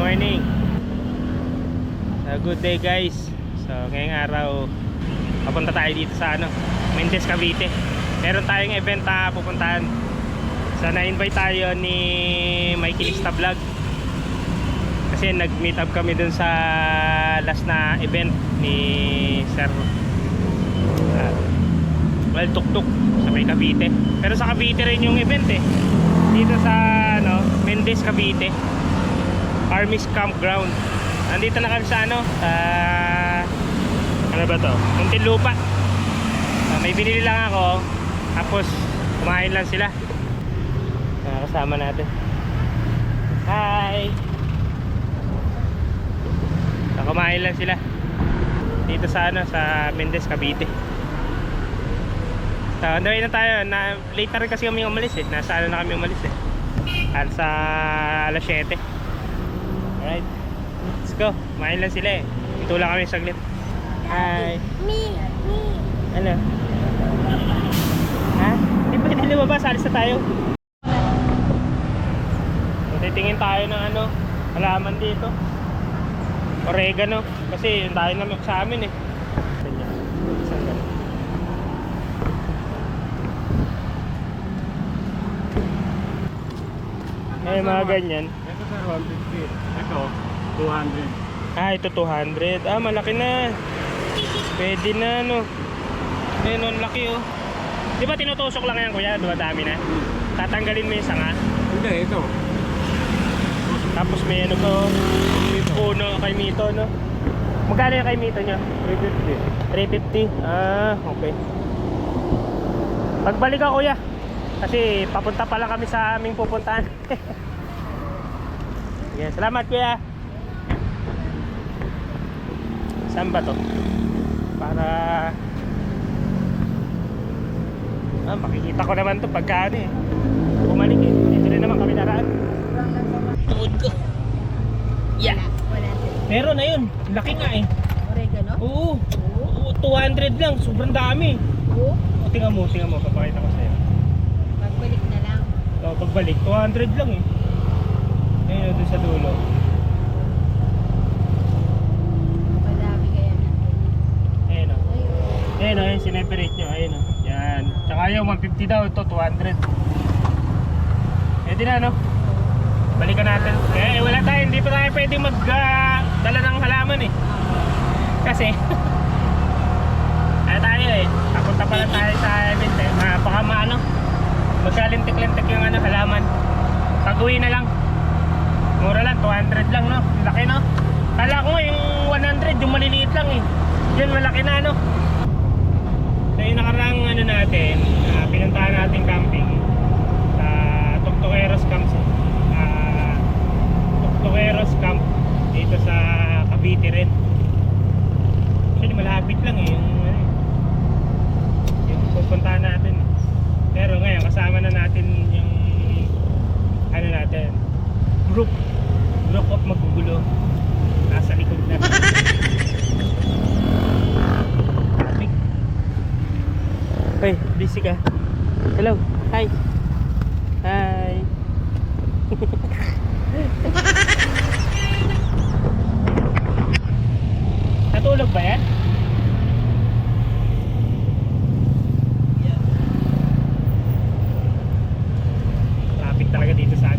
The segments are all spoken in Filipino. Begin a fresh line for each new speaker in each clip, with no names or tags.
morning. Good day guys. So ngayong araw papunta tayo dito sa Mendez, Cavite. Meron tayong event na pupuntahan. So na-invite tayo ni Mikey Vlog. Kasi nag-meet up kami dun sa last na event ni Sir Tuktuk sa may Cavite. Pero sa Cavite rin yung event eh. Dito sa Mendez, Cavite. Army's Campground. Nandito na kami sa ano ba to? Muntinlupa. May binili lang ako. Tapos kumain lang sila. Kasama natin. Hi. Kumain lang sila. Dito sa sa Mendez, Cavite. So, underway na tayo. Late na rin kasi kami umalis eh. Nasa na kami umalis eh. Sa alas 7. Alright. Let's go. Kumain lang sila eh. Ito lang kami saglit. Hi.
Me.
Ano? Ha? Di ba lumabas? Alis na tayo. Titingin tayo ng halaman dito. Oregano. Kasi yung tayo naman sa amin eh. Eh, mga ganyan.
Ito sir, 150. Ito, 200.
Ito 200. Malaki na. Pwede na Ayun, laki oh. Di ba tinutusok lang yan kuya? Dami na. Tatanggalin mo yung sanga.
Hindi, ito.
Tapos may to. Puno kay Mito Magkano yung kay Mito nyo?
350.
350? Okay. Pagbalik ako kuya. Kasi papunta pa lang kami sa aming pupuntahan. Yes, salamat kuya. Saan ba to? Para makikita ko naman to pagka bumalik eh. Dito rin naman kami naraan. Tuod ko. Yeah. Meron na yun. Laki nga eh.
Oregano?
Oo. 200 lang. Sobrang dami.
Oo.
Tingnan mo. Papakita ko sa'yo.
Pagbalik na lang.
Pagbalik. 200 lang eh. Ayun doon sa dulo.
Madami kaya na.
Ayun o. Ayun sineperate nyo. Ayun o. Yan. Tsaka yung 150 daw. Ito 200. Pwede na balikan natin. Wala tayo. Hindi pa tayo pwede dala ng halaman eh. Kasi tayo eh. Papunta pa lang tayo sa event eh. Baka magkalintik-lintik yung halaman. Pag-uwi na lang. Mura lang, 200 lang Laki Kala ko yung 100, yung maliliit lang eh. Yun malaki na So yung nakarang natin, pinuntahan natin camping sa Tuktukeros Camp. Tuktukeros Camp dito sa Cavite rin. Actually malapit lang eh yung pupuntahan natin. Pero ngayon kasama na natin yung natin group of magugulo nasa likod na. Traffic. Hey, busy ka? Hello, hi. Natulog ba yan? Traffic talaga dito sa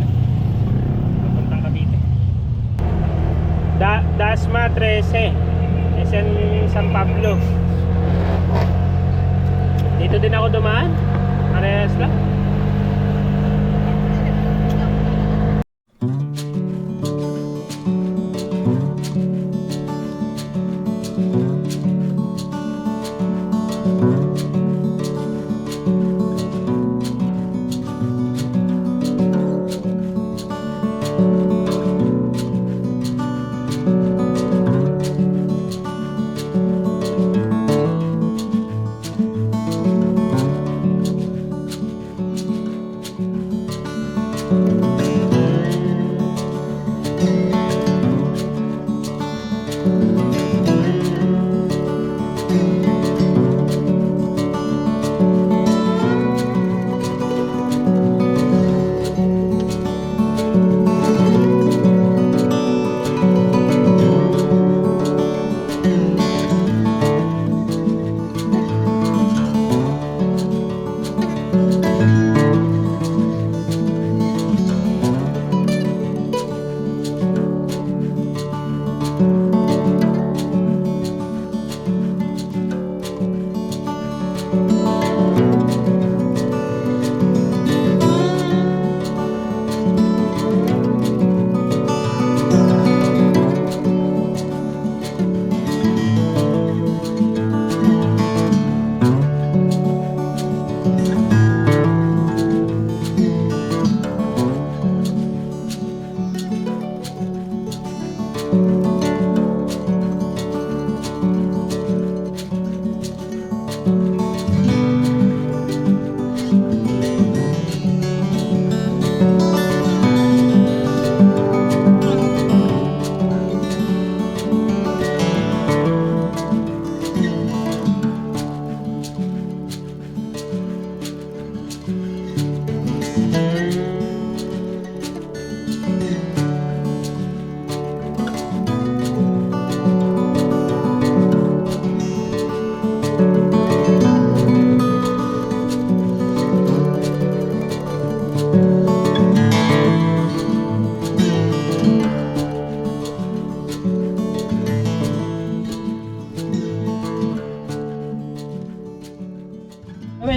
papuntang Cavite. Dasma 13 SM San Pablo. Dito din ako dumaan. Parehas lang.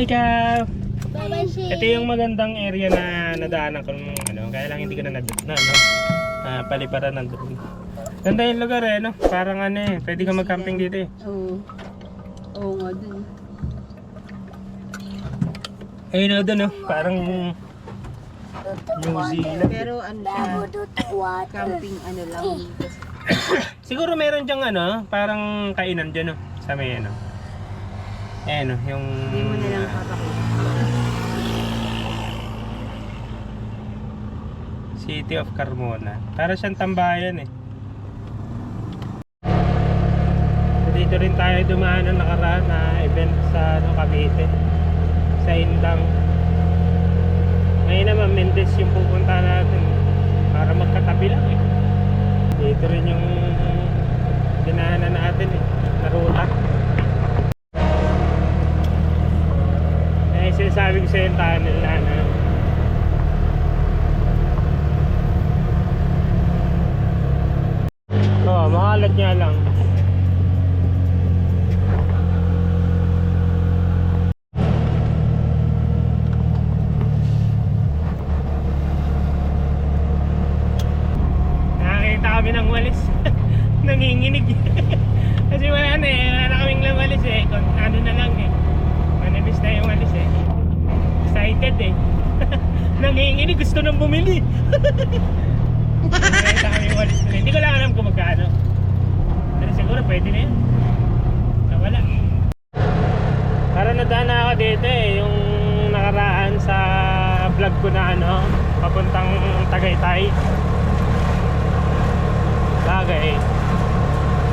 ikaw.
Bye-bye, Shay.
Ito yung magandang area na nadaanan ko nung ano, kaya lang hindi ko na paliparan ng drone. Ganda yung lugar eh, no? Parang ano eh, pwede ka mag-camping dito eh.
Oo. Oo nga dun.
Ayun o doon, no? Parang New Zealand.
Pero ano siya, camping ano lang dito.
Siguro meron dyang ano, parang kainan dyan, no? Sa may ano. Ayan, no? Yung...
Hindi mo na lang papakita.
City of Carmona. Para siyang tambayan eh. Dito rin tayo dumaan ng nakaraan na event sa ano, Cavite. Sa Indang. Ngayon naman Mendez yung pupunta natin. Para magkatabi lang eh. Dito rin yung dinahanan natin eh. Na ruta. Eh sinasabi ko sa yung tunnel na ano. Oo, makalat niya lang. Nakakita kami ng walis. Nanginginig. Kasi wala na eh. Wala na kaming lang walis eh. Kung ano na lang eh. Manibis na yung walis eh. Excited eh. Nanginginig. Gusto nang bumili. Nakita kami yung walis nila. Hindi ko lang alam kung magkano. Pero siguro pwede na yun. Wala. Para nadaan na ako dito eh. Yung nakaraan sa vlog ko na ano. Papuntang Tagaytay. Bagay.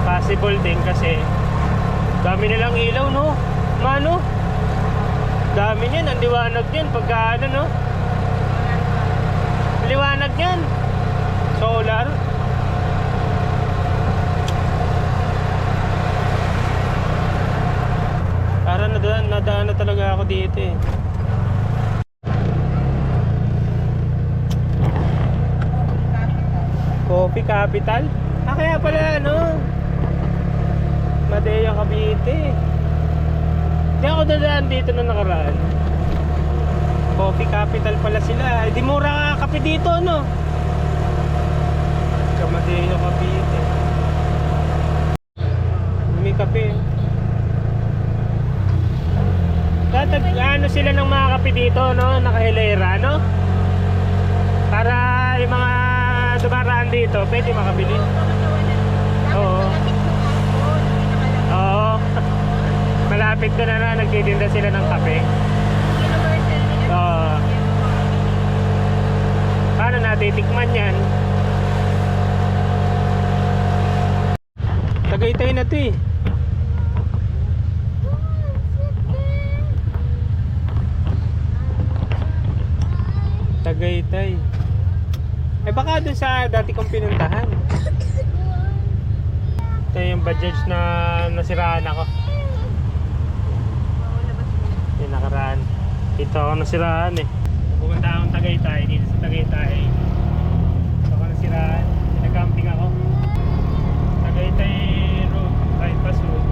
Possible din kasi dami nilang ilaw no. Mano? Dami niyan. Ang liwanag niyan. Pagka ano no. Liwanag niyan. Solar. Para nadaan na talaga ako dito eh. Coffee Capital? Ah, kaya pala ano? Madea Cavite. Hindi ako dadaan dito na nakaraan. Coffee Capital pala sila. Eh, di mura ka kape dito no? Madea Cavite. May kape. Tatag ano sila ng mga kape dito no? Nakahilera no? Para yung mga dumaraan dito, pwede makabili. Oo. Oo. Malapit ko na nagtitinda sila ng kape. Oo. Paano natitikman yan? Tagaytay na to eh. Tagaytay. Eh baka dun sa dati kong pinuntahan. Ito yung Bajaj na nasiraan ako. Yung nakaraan. Ito ako nasiraan eh. Pumunta akong Tagaytay. Dito sa Tagaytay. Ito ako nasiraan. Nag-camping ako. Tagaytay road. Bypass road.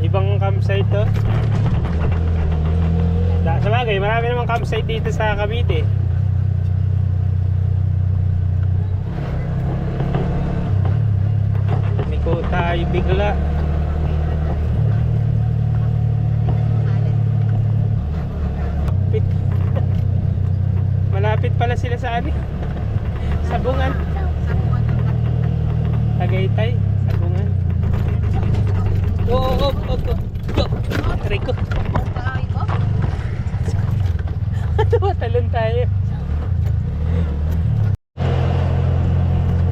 Ibang campsite to. Sa bagay, marami namang campsite dito sa Cavite. Liko tayo bigla. Malapit pala sila sa ano? Sabungan. Tagaytay, Sabungan. Oh. Aray ko. Talon tayo.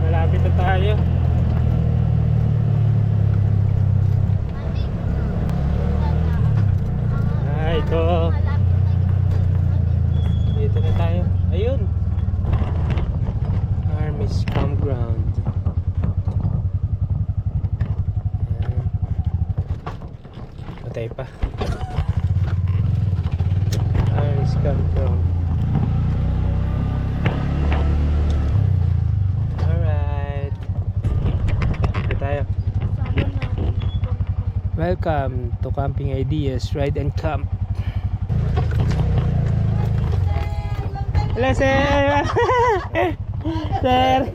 Malapit na tayo. Ito. Dito na tayo. Ayun. Army's Campground. Patay pa. Army's Campground. Welcome to Camping Ideas Ride and Camp. Hello sir. Sir.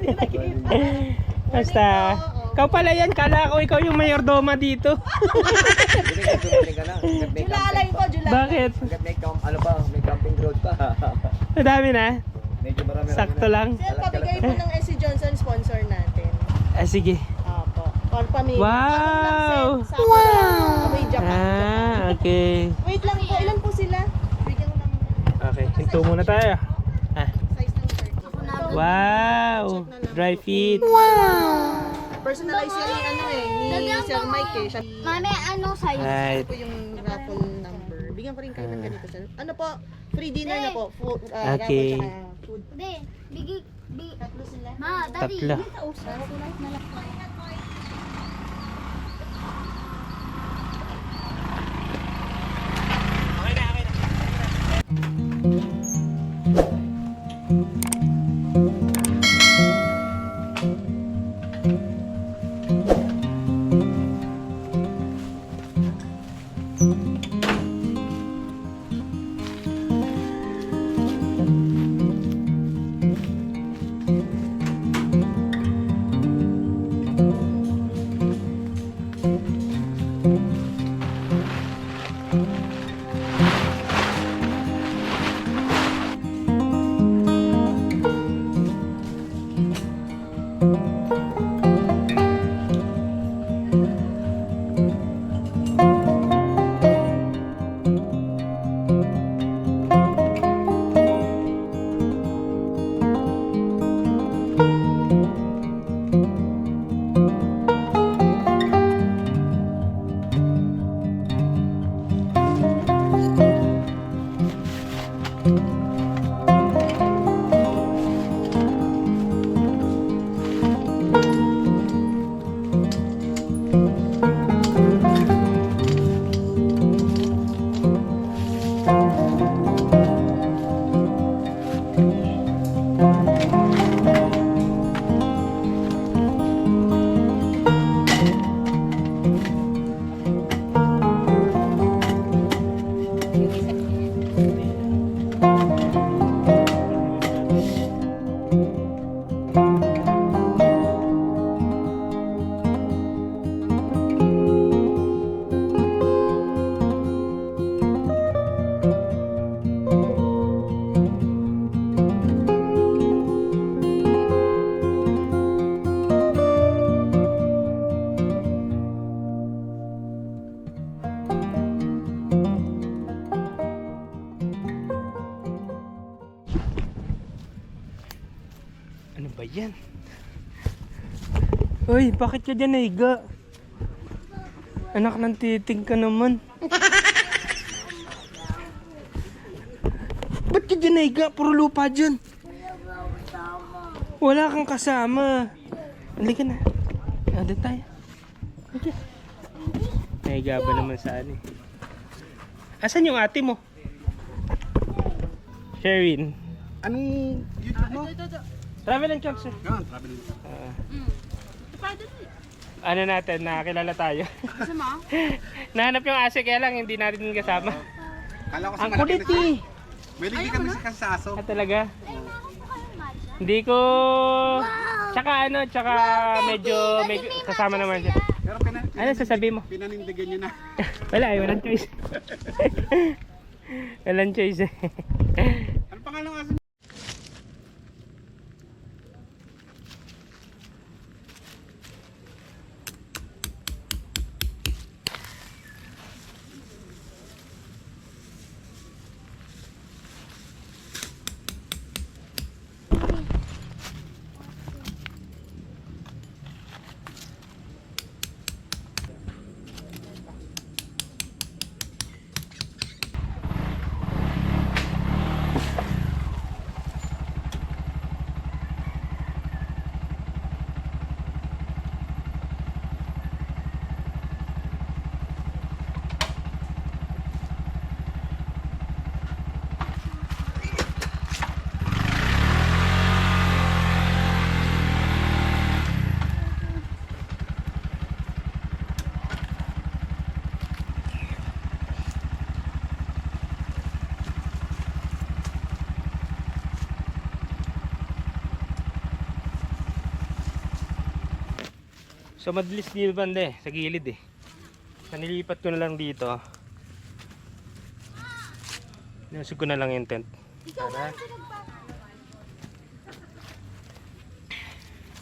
Basta. Ikaw pala yan, kala ko ikaw yung mayordoma dito.
Dumating ka na.
Julalay ko, Julalay.
Bakit?
May ano pa, may camping ground pa.
Madami na.
Medyo marami.
Sakto lang.
Sir, pabigay mo ng SC Johnson sponsor natin.
Sige.
Opo. For pamilya.
Wow!
Wow! Japan.
Okay.
Wait lang po, ilan po sila? Bigyan ko ng
Okay, hinto muna tayo.
size ng shirt.
Wow! Dry fit.
Personalize yan ni ano eh, ni Sir Mike eh. Siya
Mami, anong size?
Right.
po yung raffle number. Bigyan ko rin kayo ng ganito sir. Ano po? Free dinner na po. Food,
Okay.
raffle tsaka food.
Hindi,
Tatlo sila.
Ma, daddy,
Tatlo.
hindi ka usap. Sulat na lang.
Ano ba yan? Uy, bakit ka dyan naiga? Anak ng titing ka naman. Ba't ka dyan naiga? Puro lupa dyan. Wala kang kasama. Halika na. Doon tayo. Halika. Naiga ba naman saan eh? Asan yung ate mo? Sherwin.
Anong YouTube mo?
Travel and camp, sir.
Yan, travel.
Ano natin, nakakilala tayo. Nahanap yung ase kaya lang hindi natin kasama.
Kala ko
Ang kulit eh.
May ligi kami sa kasaso.
Ah, talaga? Hindi ko... Tsaka ano, tsaka medyo may kasama naman siya.
Pero
Ano sasabihin mo?
pinanindigan nyo na.
Wala eh, walang choice. Walang choice eh.
Ano pangalan ng aso?
So madalis dito banda sa gilid Nilipat ko na lang dito. Nilusog ko na lang yung tent. Para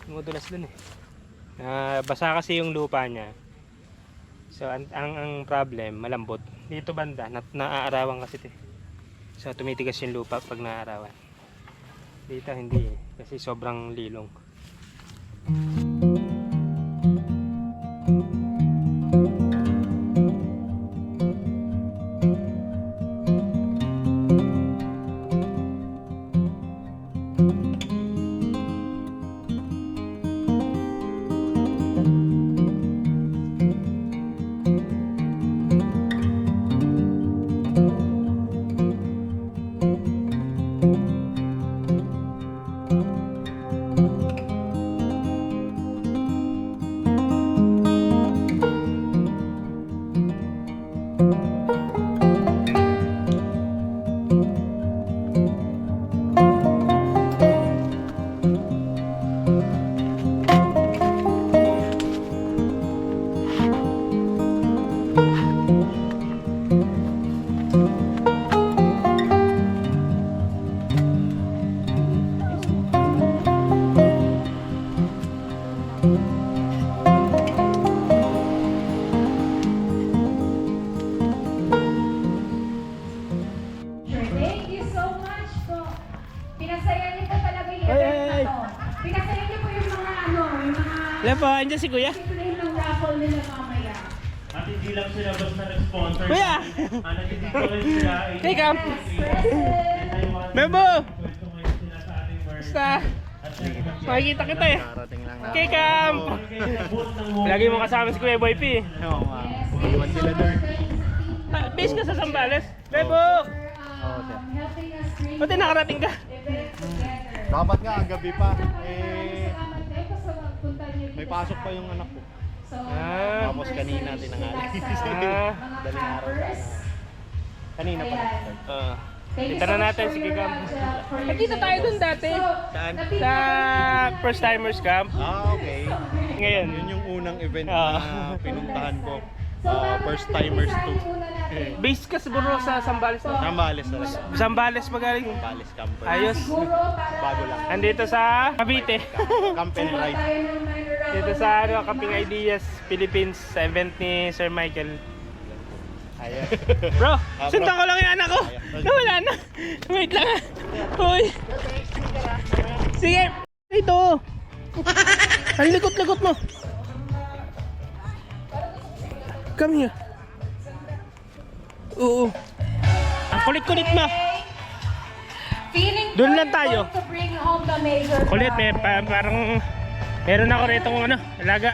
Mudulas dun basa kasi yung lupa niya. So ang problem, malambot. Dito banda, naaarawan kasi So tumitigas yung lupa pag naaarawan. Dito hindi kasi sobrang lilong.
Thank you so much po. Pinasaya niyo po talaga yung event na to. Pinasaya niyo po yung mga yung mga
Wala pa, andyan si Kuya.
display ng raffle nila mamaya.
At hindi lang sila basta nag-sponsor.
Kuya!
Nandito rin sila.
Hey Camp!
Present!
Mebo!
Kwento ngayon sila sa ating world.
Basta! Makikita kita
Karating lang na.
Okay Camp! Lagi mo kasama si Kuya Boy P.
Oo nga.
Iwan sila doon.
Base ka sa Zambales. Mebo!
Helping us bring
Pati nakarating ka.
event together.
Dapat nga ang gabi pa.
Salamat kayo po sa pagpunta niyo dito
May
sa
pasok pa
amin.
yung anak ko.
So,
Tapos kanina tinangali.
Ah,
mga campers.
Kanina pa.
Ayan. Thank you
Kita
so
na
much
natin
for
si
your,
Kikam.
for your
Nakita tayo dun dati.
Saan?
Sa First Timers Camp.
Okay.
Ngayon.
Yun yung unang event
Ah.
na pinuntahan ko.
So,
First timers to.
Base ka siguro sa Zambales. No?
Nambales talaga.
Zambales magaling.
Nambales camper.
Ayos.
Bago lang.
Andito sa Cavite.
Camp and ride.
Dito sa Camping Ideas Philippines sa event ni Sir Michael. Ayos. Bro, sundan ko lang yung anak ko. Nawala na. Wait lang Hoy. Sige. Ito. Ang likot-likot mo. Come here. Oo. Ang kulit-kulit mo.
Feeling
Doon lang tayo.
to bring home the major
Kulit, may
prize.
parang meron ako rito kung alaga.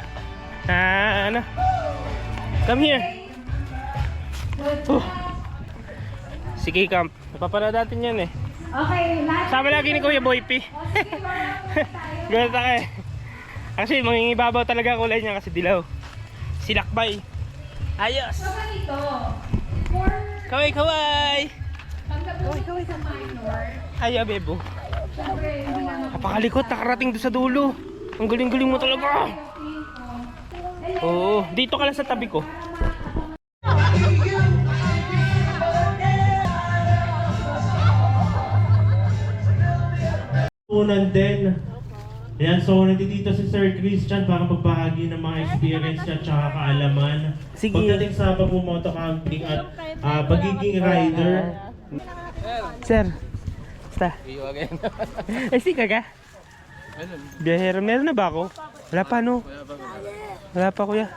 Come here. Sige, Camp. Napapanood natin yan
Okay, lahat.
Sama lagi ni Kuya Boy P. Ganun tayo Kasi mangingibabaw talaga kulay niya kasi dilaw. Silakbay. Ayos.
So, ganito. For
Kaway.
pagkabuti sa minor,
Ay, bebo.
syempre, hindi naman
Napakalikot, nakarating doon sa dulo. Ang galing-galing mo talaga. Oo, dito ka lang sa tabi ko.
Unan din. Ayan, so nandito si Sir Christian para magbahagi ng mga experience niya at saka kaalaman.
Sige.
Pagdating sa pagmumoto camping at pagiging rider.
Sir, basta. Ay, sika ka? Biyahero, meron na ba ako? Wala pa, no? Wala pa, kuya.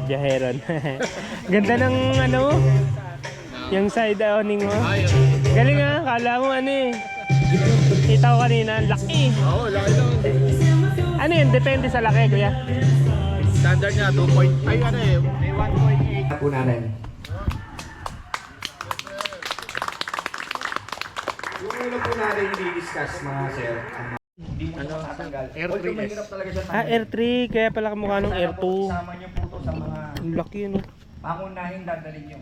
Biyaheron. Ganda ng yung side awning mo. Galing kala mo kita ko kanina, laki.
Oo, laki lang.
Ano yun, depende sa laki, kuya.
Standard niya, 2 may 1.8.
Po natin. Yung ulo po natin i-discuss mga sir.
R3S.
Mahirap talaga siya.
R3, kaya pala kamukha ng R2.
Sama niyo po to sa mga
Ang laki, no?
pangunahin dadalhin niyo.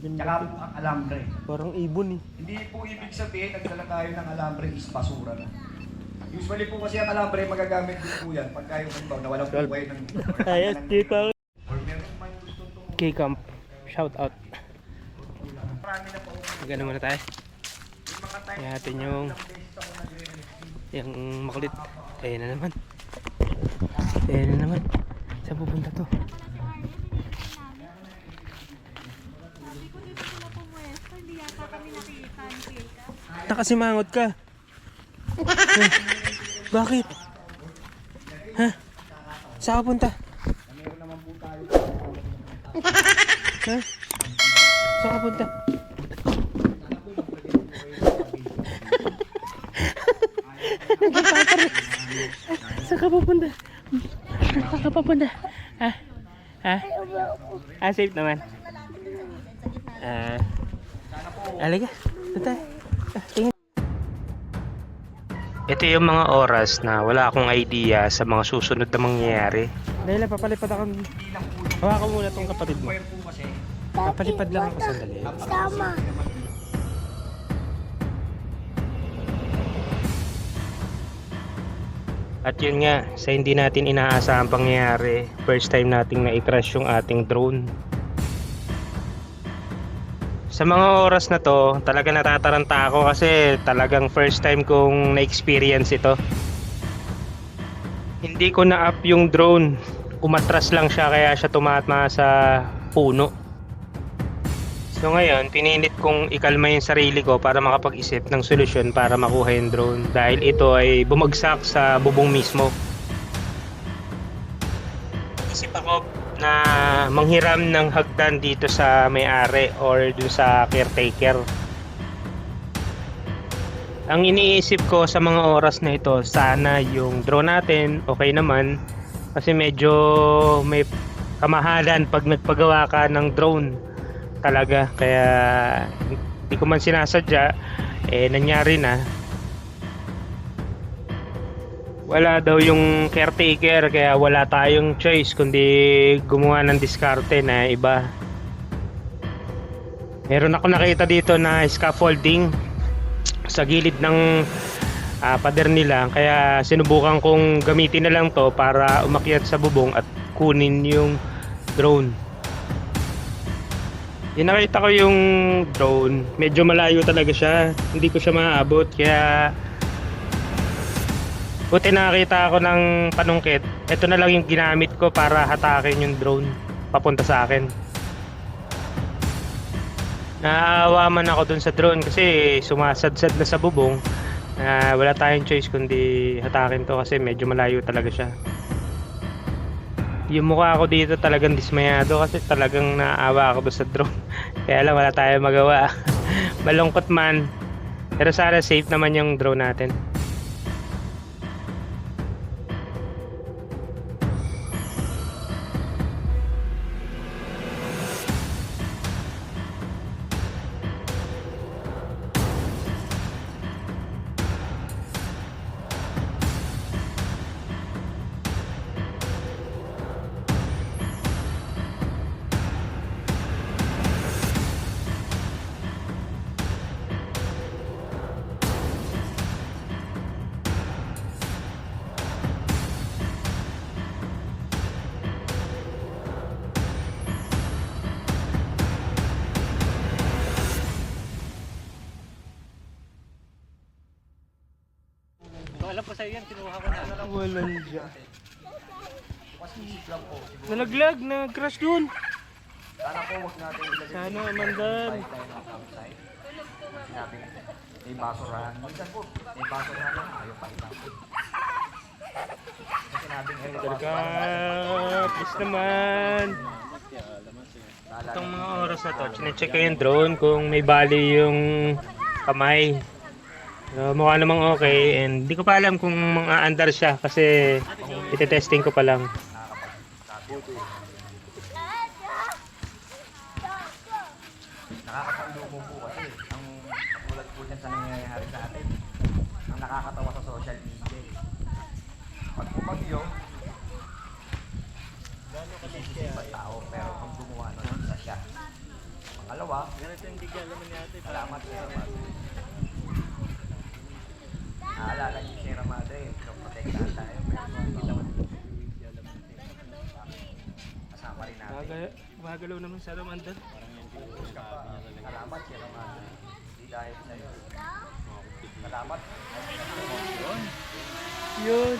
Ganda.
Tsaka po ang alambre.
Parang ibon,
Hindi po ibig sabihin nagdala tayo ng alambre is basura na. Usually po kasi ang alambre magagamit din po yan pagka yung halimbawa na walang buhay ng...
Ayos, dito.
Or meron man gusto itong...
K-Camp. Shout out.
Marami na po.
Magano muna tayo.
Yung mga time
Kaya natin yung makulit. Ayan na naman. Ayan na naman. Saan pupunta to? Nakasimangot ka. Huh? Bakit? Ha? Saan ka punta? Ha? Saan ka punta? Saan ka pupunta? Saan ka pupunta? Ha? Ha? Safe naman. Alaga. Tata. Tingin. Ito yung mga oras na wala akong idea sa mga susunod na mangyayari. Dahil papalipad ako. Hawakan muna tong kapatid mo. Papalipad lang ako sandali.
Tama.
At yun nga, sa hindi natin inaasahang pangyayari, first time nating na-crash yung ating drone. Sa mga oras na to, talaga natataranta ako kasi talagang first time kong na-experience ito. Hindi ko na-up yung drone, umatras lang siya kaya siya tumatama sa puno. So ngayon, pinilit kong ikalma yung sarili ko para makapag-isip ng solusyon para makuha yung drone dahil ito ay bumagsak sa bubong mismo. Isip ako na manghiram ng hagdan dito sa may-ari or dun sa caretaker. Ang iniisip ko sa mga oras na ito, sana yung drone natin okay naman kasi medyo may kamahalan pag nagpagawa ka ng drone talaga, kaya hindi ko man sinasadya, nangyari na. Wala daw yung caretaker kaya wala tayong choice kundi gumawa ng diskarte na iba. Meron ako nakita dito na scaffolding sa gilid ng pader nila, kaya sinubukan kong gamitin na lang to para umakyat sa bubong at kunin yung drone. Yung nakita ko yung drone, medyo malayo talaga siya, hindi ko siya maaabot, kaya buti nakakita ako ng panungkit. Ito na lang yung ginamit ko para hatakin yung drone papunta sa akin. Naaawa man ako dun sa drone kasi sumasadsad na sa bubong. Wala tayong choice kundi hatakin to kasi medyo malayo talaga siya. Yung mukha ko dito talagang dismayado kasi talagang naawa ako doon sa drone. Kaya lang wala tayong magawa. Malungkot man, pero sana safe naman yung drone natin. Alam ko sa iyo yan, kinuha ko na. Walang dyan. Nalaglag, nag-crash dun.
Sana po huwag natin ilagay.
Sana, Mandan.
Sinabi, may basurahan. Minsan po, may basurahan lang. Ayaw pa itapon. Sinabi ngayon,
Talaga, please naman. Itong mga oras na to, chinecheck ko yung drone kung may bali yung kamay. Mukha namang okay, and di ko pa alam kung mga andar siya kasi iti-testing ko pa lang.
nakakapaglumo po kasi ang tulad po dyan sa nangyayari sa atin. Ang nakakatawa sa social media. Pag bumagyo, isisipat tao, pero kung gumawa nun, isa siya. Pangalawa, salamat sa salamat. Naalala niyo si Sierra Madre,
gumagalaw naman sa Romandan.
Salamat siya naman. Hindi dahil sa'yo. Salamat.
Yun.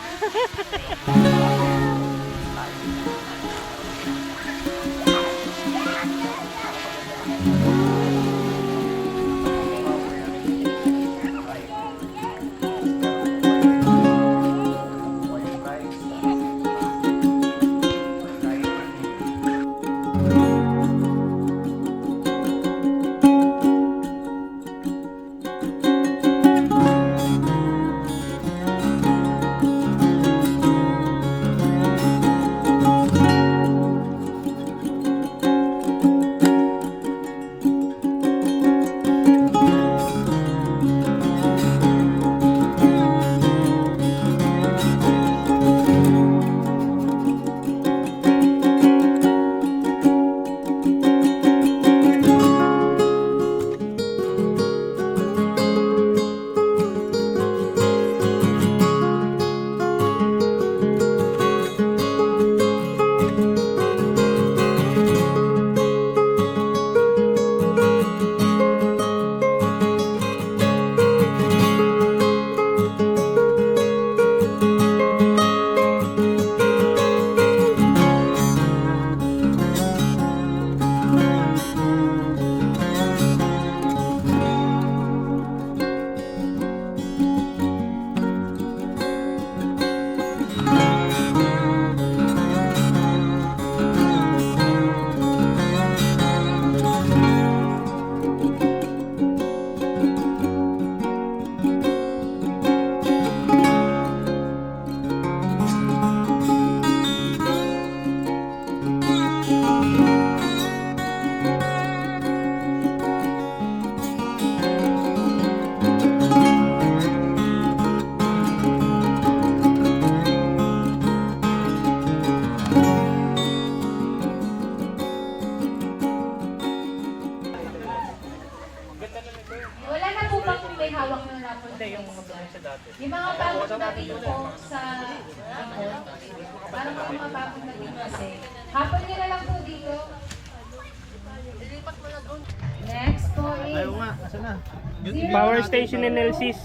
Wala na po bang may hawak ng rapon?
Hindi, yung mga probinsya dati.
Yung mga bagong dating po sa hapon, parang mga bagong dating kasi. Hapon nyo na lang po dito. Next po is
Power station in LC's.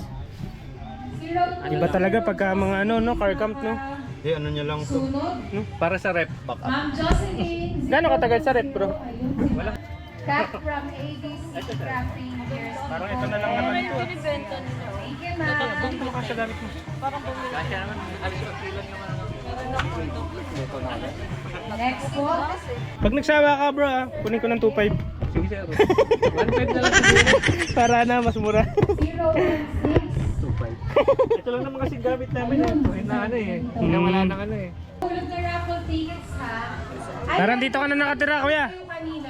0
Iba talaga pagka mga ano, no, car camp, no?
Hindi, ano niya lang to.
Sunod.
Para sa rep.
Ma'am Jocelyn.
Gano'ng katagal sa rep, bro?
Wala. Cat from ABC Crafting Gears.
Parang ito na lang naman ito.
Thank you, ma'am.
Ano ka sa gamit mo?
Next po.
Pag nagsawa ka, bro, kunin ko ng 2.5. Sige, sir. 1.5 na lang siguro. Para na, mas mura.
016.
Ito lang naman kasi gamit namin. Na ano eh. Hanggang wala nang ano eh.
Hulog na raffle tickets, ha? Ay,
Parang dito ka na nakatira, kuya.
yung kanina.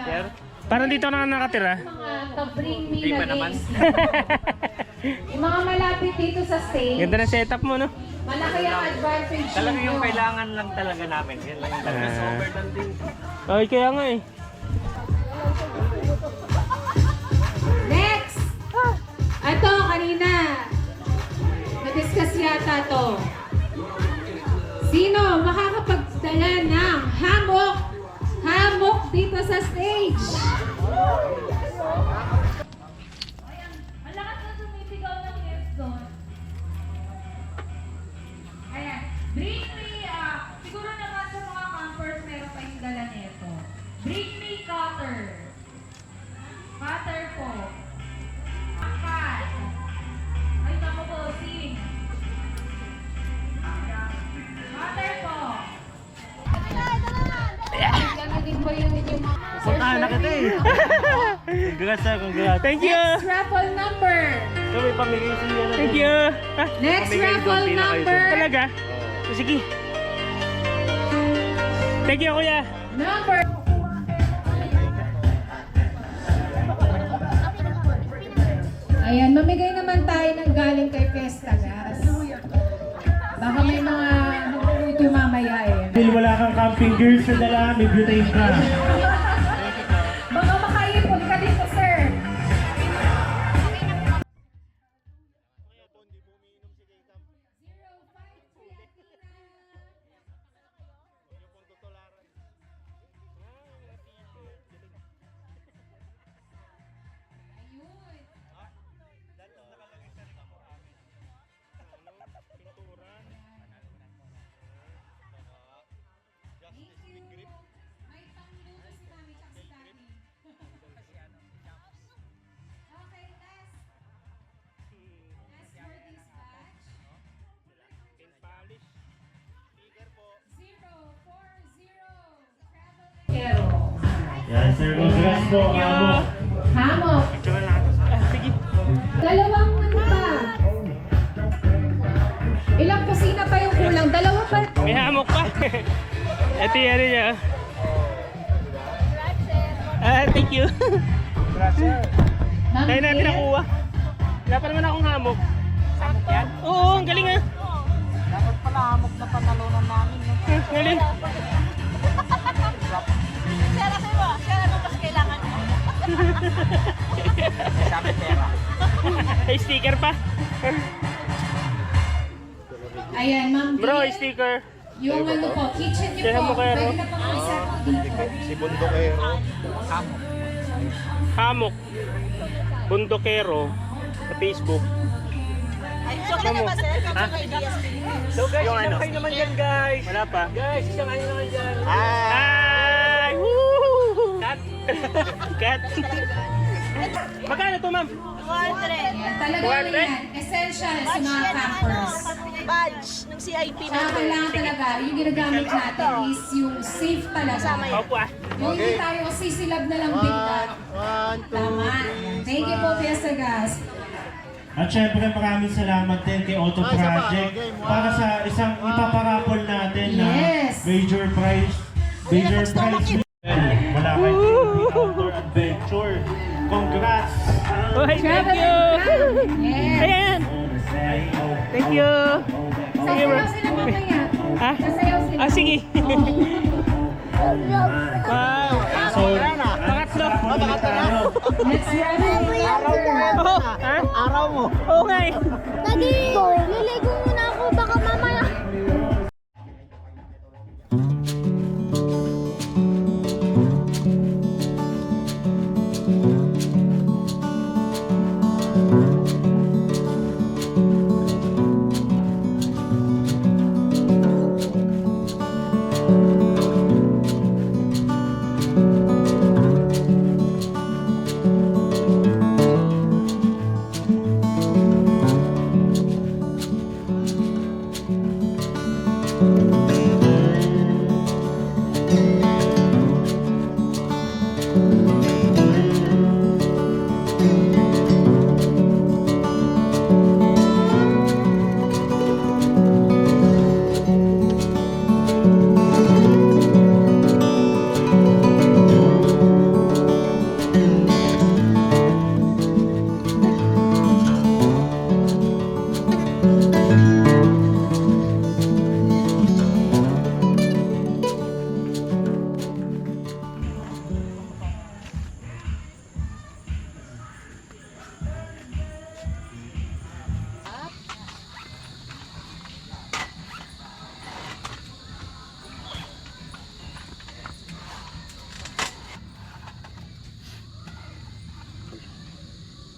Parang dito ka na nakatira.
Mga ka-bring me na games. Yung mga malapit dito sa stage.
Ganda na setup mo, no?
Malaki ang advantage
Talaga yung
nyo.
kailangan lang talaga namin. Yan lang yung talaga.
Ah.
Sober lang din.
Ay, kaya nga eh.
Next! Ito, kanina. Na-discuss yata to. Sino makakapagdala ng hammock dito sa stage? Ang lakas na sumisigaw ng yes doon. Ayan. Bring me, siguro naman sa mga campers meron pa yung dala nito. Bring me cutter. Cutter po. Angkat. Ay, naku po, sing. Cutter po. Gano'n din po yung mga...
Puntahan na kita eh. Congrats sir, congrats.
Thank you!
Next raffle number.
So may pamigay siya na.
Thank you! Ah,
Next raffle number.
talaga? Sige. Thank you, kuya!
Number. Ayan, mamigay naman tayo ng galing kay Fiesta Gas. Baka may mga naguluto mamaya eh.
Dahil wala kang camping gears na dala, may butane ka.
Baka makaipon ka dito, sir.
Sir, congrats po. Hamok.
Hamok.
Sige.
Dalawang ano pa? Ilang kusina pa yung kulang? Dalawa pa.
May hamok pa. Ito yung ano niya. Thank you. Tayo natin nakuha. Wala pa naman akong hamok. Hamok yan? Oo, ang galing ah.
Dapat pala hamok na panalunan namin. No?
Galing.
Sir, kasi mo. Sir, ano mas kailangan mo?
Sabi pera.
Ay, sticker pa.
Ayan, Ma'am
Bro,
Gail.
sticker.
Yung ano po, kitchen niyo
Kaya mo
po.
kaya,
Pwede
bro?
na pang reserve dito.
Hamok. Bundokero. Sa Facebook.
Ay, so ka na ba, sir?
Ha?
So guys,
Yung ano?
isang kayo naman dyan guys.
Wala pa.
Guys, isang kayo naman dyan.
Hi! Woo! Cut! Cut! Magkano to, ma'am?
200.
Ayan, talaga
200?
ano yan. Essential sa mga campers.
Badge ng CIP
Saka kailangan talaga, yung ginagamit natin is yung safe talaga.
Opo ah.
Yung hindi tayo sisilab na lang bigla. Tama. Thank you po, Fiesta Gas.
At syempre maraming salamat din kay Auto Project para sa isang ipaparapol natin na
Yes.
major prize. Major prize wala kay Outdoor Adventure. Congrats!
Oh, thank you!
Yes.
Ayan! Thank you! Sige, bro.
Sasayaw sila mamaya.
Ha?
Sasayaw sila.
Ah, sige.
Oh.
Wow!
So,
Pangatlo.
Let's run it.
Oh, ha?
Araw mo.
Oo nga eh.
Naging liligo muna ako. Baka mamaya.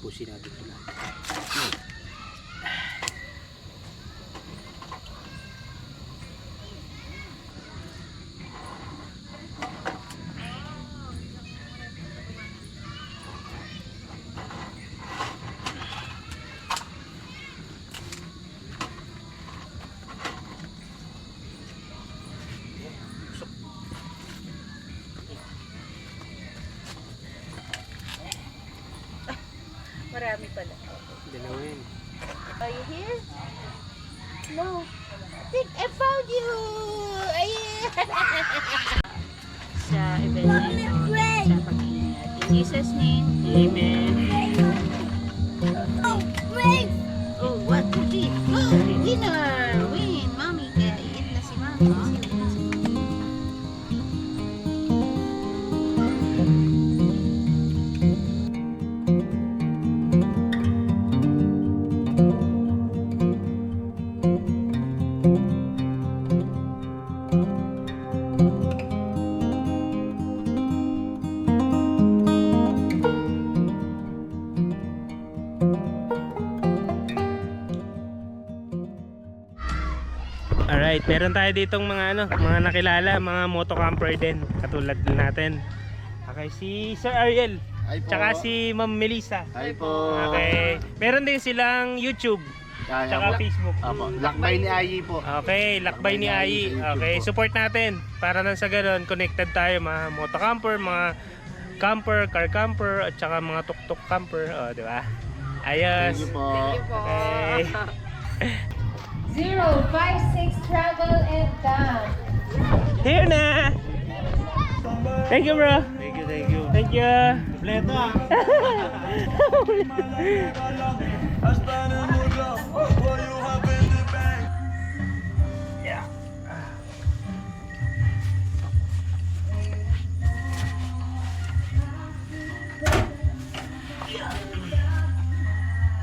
Pusin natin ito lang.
Marami pala.
Dalawa yun.
Are you here? No. I think I found you! Sa event na ito, sa pag-iingat. In Jesus' name, Amen. Oh, wait! Oh, what to eat? Oh, dinner! Win! Mami, kaya iit na si Mami.
Alright, meron tayo ditong mga mga nakilala, mga motocamper din, katulad din natin. Okay, si Sir Ariel, tsaka si Ma'am Melissa.
Hi po.
Okay, meron din silang YouTube, tsaka Facebook.
Apo, lakbay ni Ayi po.
Okay, lakbay ni Ayi. Okay, support natin para nang sa ganun, connected tayo mga motocamper, mga camper, car camper, at saka mga tuk-tuk camper. O, di ba? Ayos.
Thank you po.
Okay.
056 travel and down.
Here na! Thank you, bro.
Thank you, thank you.
Thank you.
Kompleto ah.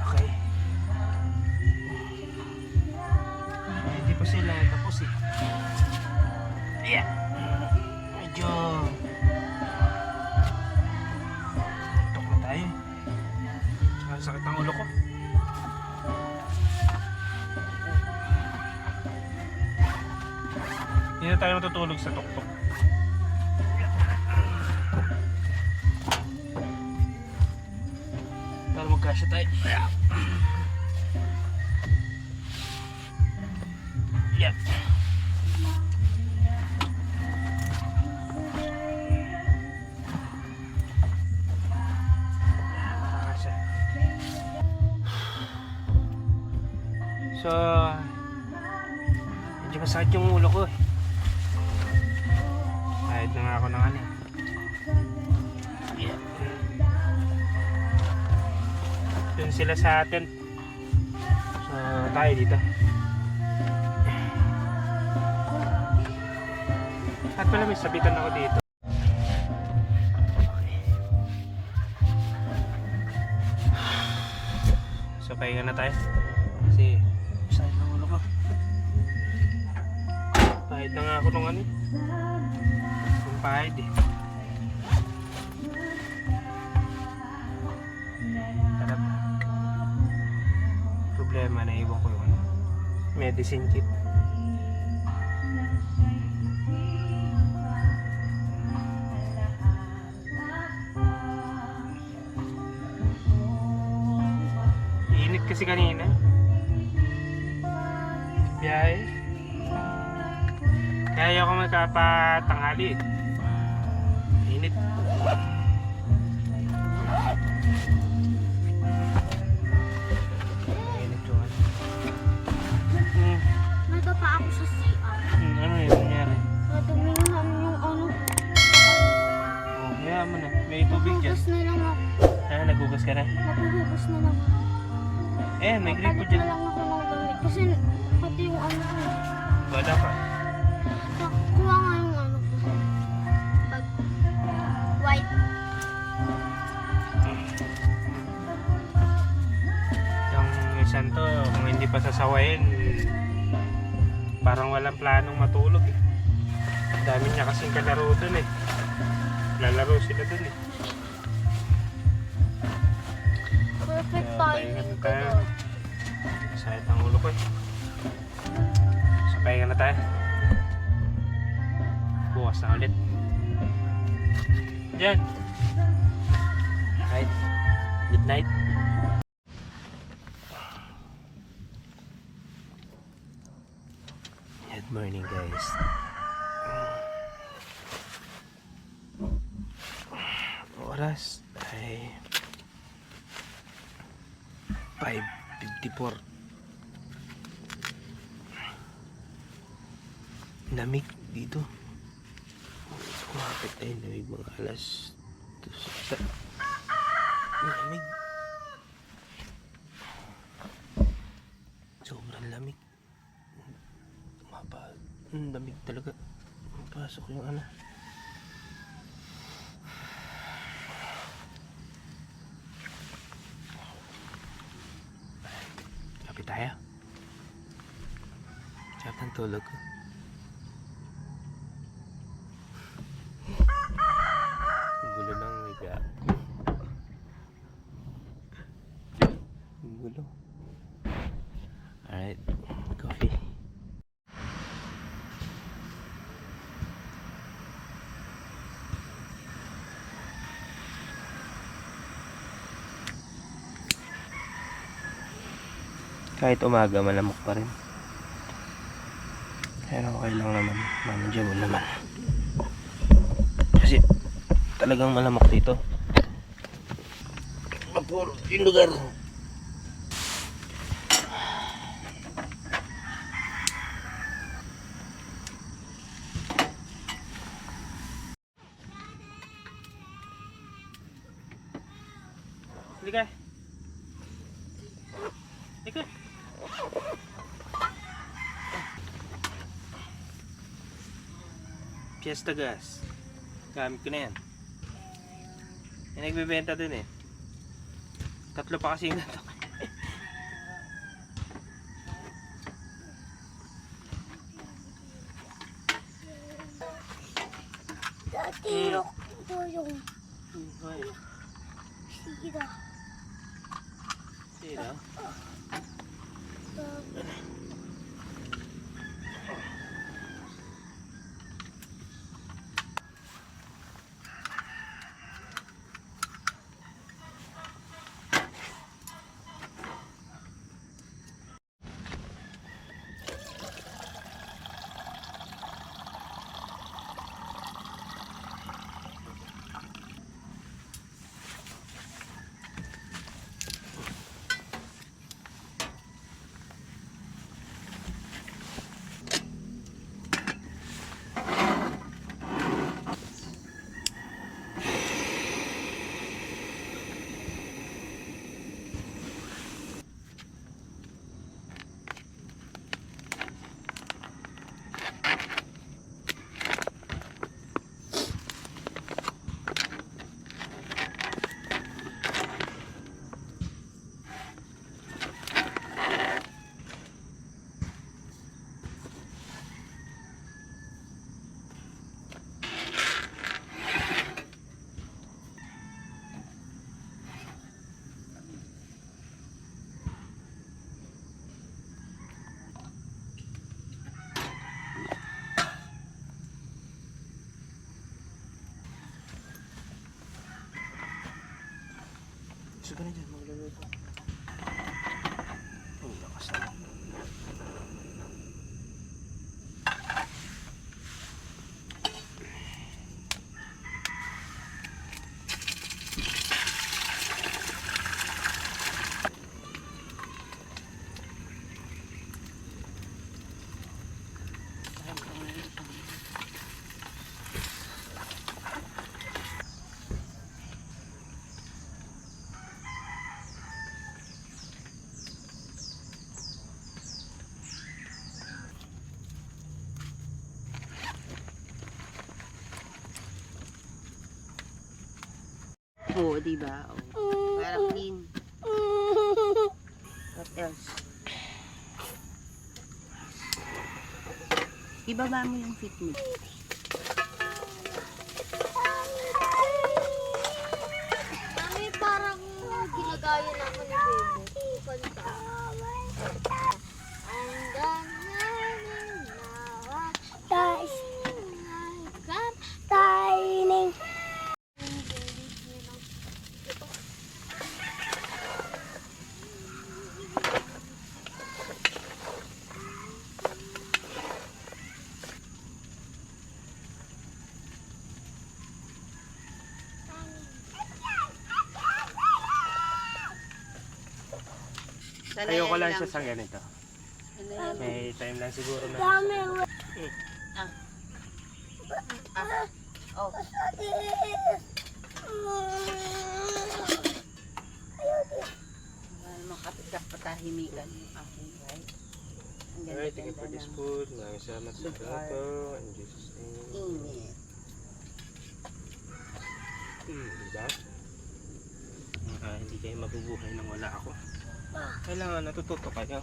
Okay. Hindi pa sila tapos eh. Yeah. Medyo tok na tayo. Tsaka sakit ang ulo ko. Hindi na tayo matutulog sa tuktok. Para magkasya tayo. Yeah. So, medyo masakit yung ulo ko eh. Kahit na nga ako ng ano. Yeah. Dun sila sa atin. So, tayo dito. At pala may sabitan ako dito. Okay. So, pahinga na tayo. Kasi, sakit ng ulo ko. Pahid na nga ako nung ano. Yung pahid eh. Tarap. Problema, naiwan ko yung ano, medicine kit. Init kasi kanina. Biyahe. Kaya ayoko magkapatanghali eh. Init. Init yung ano.
Nagapa ako sa CR.
Ano yun nangyari?
Natumingan yung ano.
Oh, kaya mo na. May tubig dyan.
Nagugas na lang ako.
Nagugas ka na?
Nagugas na lang ako.
Eh, may gripo
Palit
dyan.
na lang ako ng damit. Kasi pati yung ano ko.
Wala ka.
Kuha nga yung ano ko. Bag. White.
Yung isang to, kung hindi pa sasawayin, parang walang planong matulog eh. Dami niya kasing kalaro dun eh. Lalaro sila dun eh.
Perfect
So,
timing
pahinga na
ko
tayo.
doon.
Sakit ang ulo ko eh. So, pahinga na tayo. Bukas na ulit. Diyan. Right. Good night. Good morning guys. Oras ay 5:54. Lamig dito. Kumapit ay lamig mga alas 2. Lamig. Sobrang lamig. Lamig talaga. Pasok yung ano. Kapit tayo. Sarap ng tulog ko. Ang gulo ng higa. Ang gulo. Alright. Coffee. Kahit umaga, malamok pa rin. Pero okay lang naman. Manageable naman. Kasi talagang malamok dito. Mapuro yung lugar. Halika. Halika. Fiesta gas. Gamit ko na yan. Yung nagbebenta dun eh. Tatlo pa kasi yung nato.
Dati ito yung sira.
Sira? Gusto ka na dyan, magluluto. Ang lakas na.
Oo, di ba? Oh. Para clean. What else? Ibaba mo yung feet mo.
Mami, parang ginagaya na ako ni Bebe. Kanta. Hanggang nawa. Timing.
Ayoko lang siya sa ganito. May time lang siguro na.
Oh. Makapagpatahimikan yung aking right. Ang
Alright, thank you for
ganda-ganda
this
ng
food. Maraming salamat sa plato. In Jesus' name.
init.
Diba? Hindi kayo mabubuhay nang wala ako. Kailangan natututo kayo.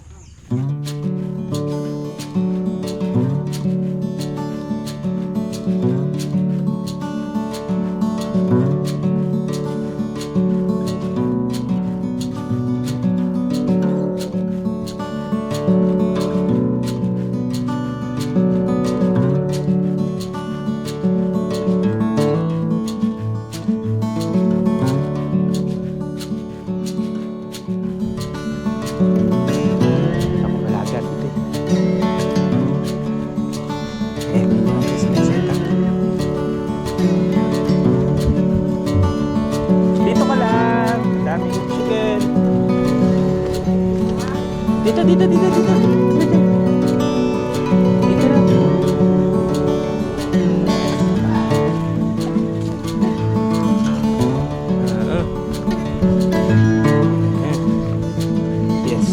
Ako Dito. Dito lang.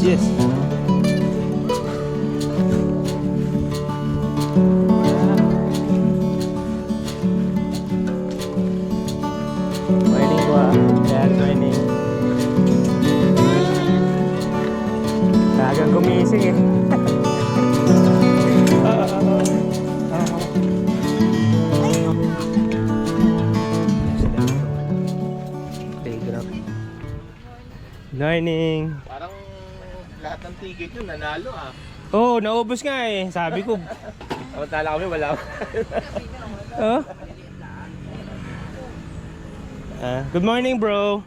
Yes. Morning po ah. Ayan, morning. Tagang gumising eh. Playground. Morning.
Parang lahat ng ticket yun nanalo ah.
Oo, naubos nga eh. Sabi ko.
Samantala kami wala.
Oh. Good morning, bro.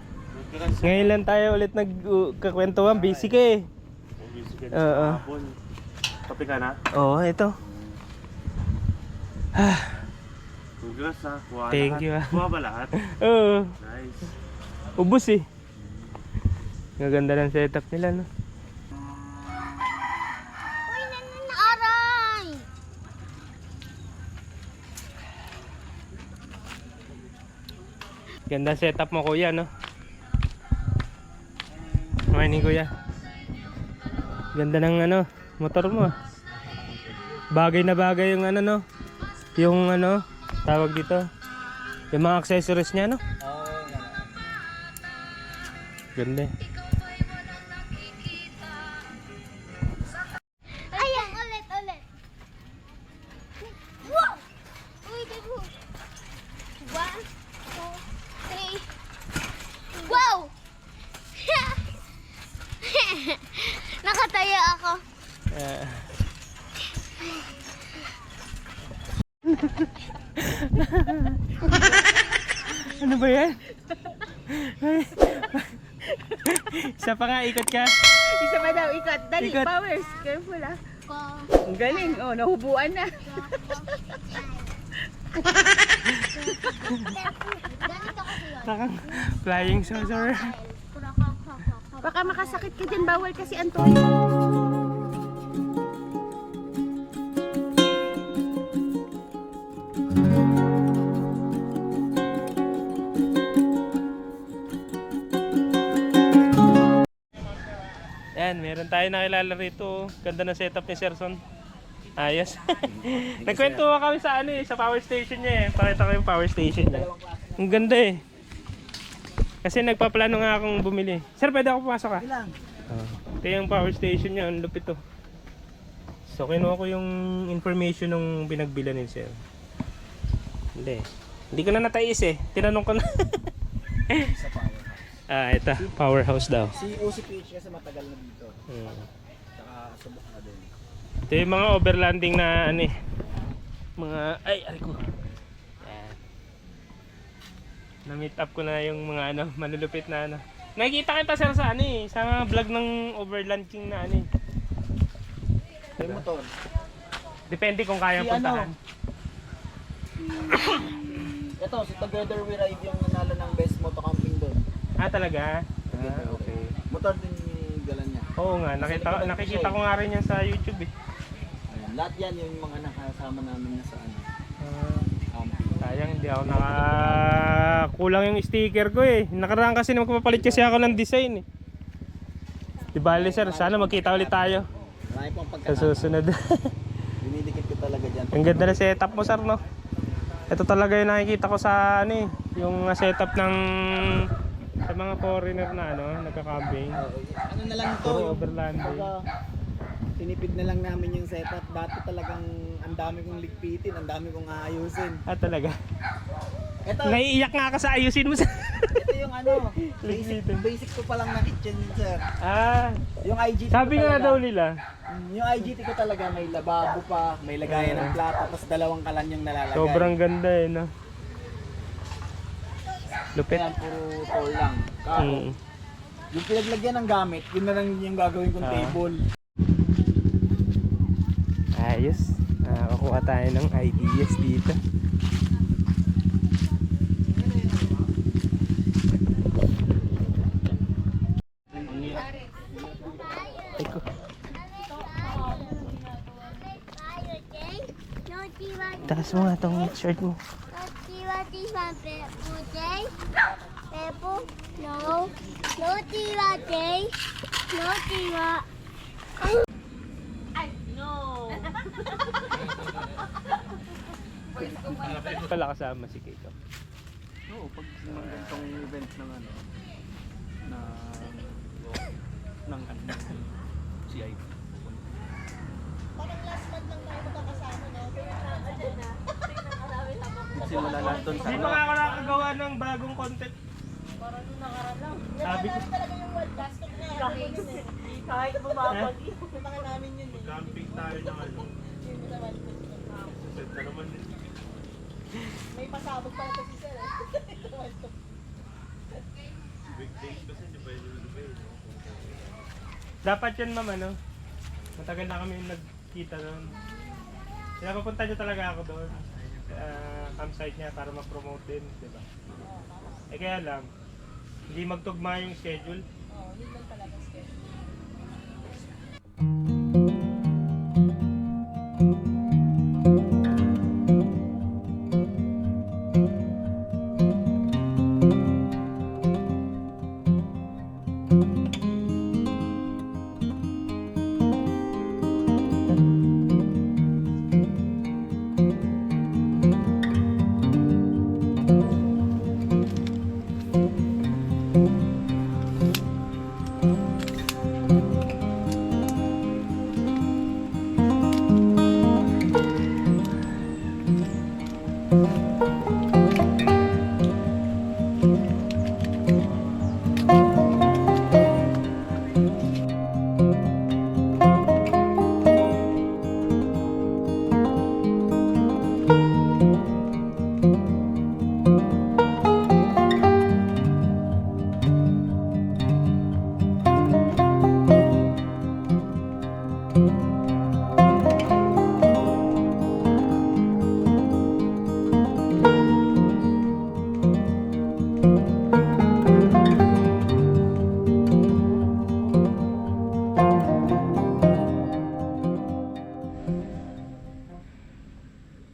Ngayon lang tayo ulit nagkakwentuhan. Busy ka eh. Oo.
Kape ka na?
Oo, ito.
Congrats ha. Kuha
Thank
lahat.
you, ah.
Kuha ba lahat?
Oo.
Nice.
Ubus eh. Gaganda ng setup nila, no?
Aray!
Ganda setup mo, kuya, no? Morning, kuya. Ganda ng motor mo. Bagay na bagay yung no? Yung tawag dito. Yung mga accessories niya, no? Ganda.
Ayan, ulit. Wow! Uy, baby. 1, 2, 3. Wow! Nakataya ako.
Ano ba yan? Isa pa nga, ikot ka.
Isa pa daw, ikot. Dali,
Ikot.
powers. Careful ah.
Ko.
Ang galing. Oh, nahubuan na.
Ganito kasi yun.
Takang flying saucer.
Baka makasakit ka dyan. Bawal kasi ang toy.
Yan, meron tayo nakilala rito. Ganda ng setup ni Serson. Ayos. Nagkwento kami sa sa power station niya eh. Pakita ko yung power station niya. Ang ganda eh. Kasi nagpaplano nga akong bumili. Sir, pwede ako pumasok ah? Ito yung power station niya. Ang lupit to. So, kinuha ko yung information nung binagbila ni Sir. Hindi ko na natais eh. Tinanong ko na. Ito. Powerhouse daw.
Si OCPH kasi matagal na dito. Saka subok na din.
Ito yung mga overlanding na mga ay ko. Yan. Na-meet up ko na yung mga malulupit na Nakikita kita sir sa sa vlog ng overlanding na
May motor.
Depende kung kaya
Si
puntahan.
Ito, si Together We Ride yung nanalo ng best moto camping doon.
Talaga? Okay.
Motor din yung dala niya.
Oo nga, nakikita ko nga rin yan sa YouTube eh.
Ayan, lahat yan yung mga nakasama namin na sa camping.
Sayang, hindi ako kulang yung sticker ko eh. Nakaraan kasi magpapalit kasi ako ng design eh. Di bali sir, sana magkita ulit tayo
Marami pong
sa
pagkakataon.
susunod.
Dinidikit ko talaga dyan.
Ang ganda na setup mo sir, no? Ito talaga yung nakikita ko sa yung setup ng sa mga foreigner na nagka-camping.
Ano na lang to,
Puro
yung
overlanding.
kumbaga, tinipid na lang namin yung setup. Dati talagang ang dami kong ligpitin, ang dami kong aayusin.
Talaga.
Ito,
Naiiyak nga ka sa ayusin mo sir.
ito yung
Ligpitin.
basic ko pa lang na kitchen, sir. Yung IGT
Sabi
ko
nga
talaga,
daw nila.
yung IGT ko talaga may lababo pa, may lagayan ng plato, tapos dalawang kalan yung nalalagay.
Sobrang ganda eh, no? Lupit.
Ayan, puro tall lang. Kako. Yung pinaglagyan ng gamit, yun na lang yung gagawin kong table.
Ayos. Nakakuha tayo ng ideas dito. Teko. Labas mo nga tong shirt mo.
What is my birthday? Pepo? No. No, Tiwa Day. No, Tiwa.
Pala kasama si Kiko.
Oo, pag mga ganitong event ng ano, ng CIP. Simula lang doon sa
Hindi pa nga ako nakagawa ng bagong content. Sabi ko.
kahit bumabag, mga namin yun eh.
Camping tayo ng ano. Set na naman eh.
May pasabog pa ito si Sir.
Weekdays kasi di ba yun Dubai?
Dapat yun ma'am ano. Matagal na kami nagkita doon. Kaya papunta niyo talaga ako doon. Campsite niya para ma-promote din, di ba? Eh kaya lang, hindi magtugma yung schedule.
Oo, yun lang talaga schedule.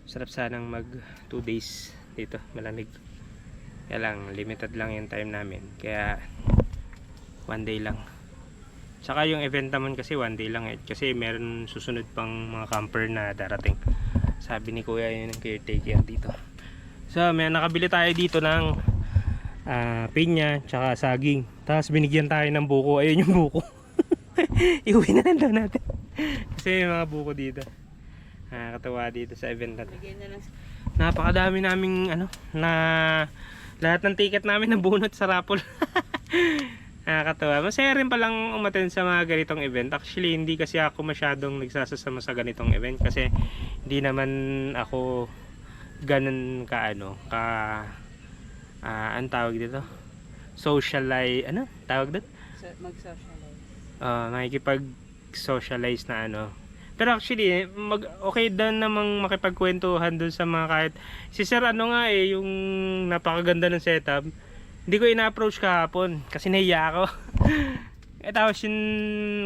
Sarap sanang mag 2 days dito, malamig. Kaya lang, limited lang yung time namin. Kaya 1 day lang. Tsaka yung event naman kasi 1 day lang eh. Kasi meron susunod pang mga camper na darating. Sabi ni Kuya yun ang caretaker dito. So may nakabili tayo dito ng pinya, tsaka saging. Tapos binigyan tayo ng buko. Ayun yung buko. Iuwi na lang daw natin. Kasi may mga buko dito. Nakakatawa dito sa event na to. Napakadami naming ano, na lahat ng ticket namin nabunot sa raffle. Nakakatawa. Masaya rin palang umattend sa mga ganitong event. Actually, hindi kasi ako masyadong nagsasasama sa ganitong event kasi hindi naman ako ganun ka ano, ang tawag dito? Socialize, ano? Tawag doon?
Mag-socialize.
Makikipag-socialize na ano. Pero actually, okay din namang makipagkwentuhan doon sa mga kahit si Sir ano nga eh, yung napakaganda ng setup. Hindi ko ina-approach kahapon kasi nahiya ako. Tapos yung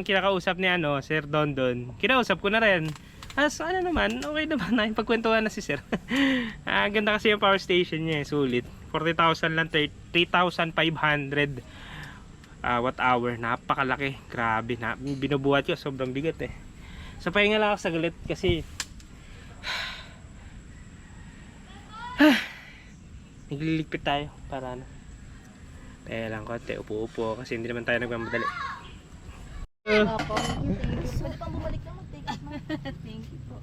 kinakausap ni ano, Sir Dondon, kinausap ko na rin. As ano naman, okay naman na pagkwentuhan na si Sir. Ganda kasi yung power station niya, sulit. 40,000 lang, 3,500 watt hour. Napakalaki, grabe na. Binubuhat ko, sobrang bigat eh. So pahinga lang ako saglit kasi nagliligpit tayo para ano. Kaya lang konti, upo-upo kasi hindi naman tayo nagmamadali.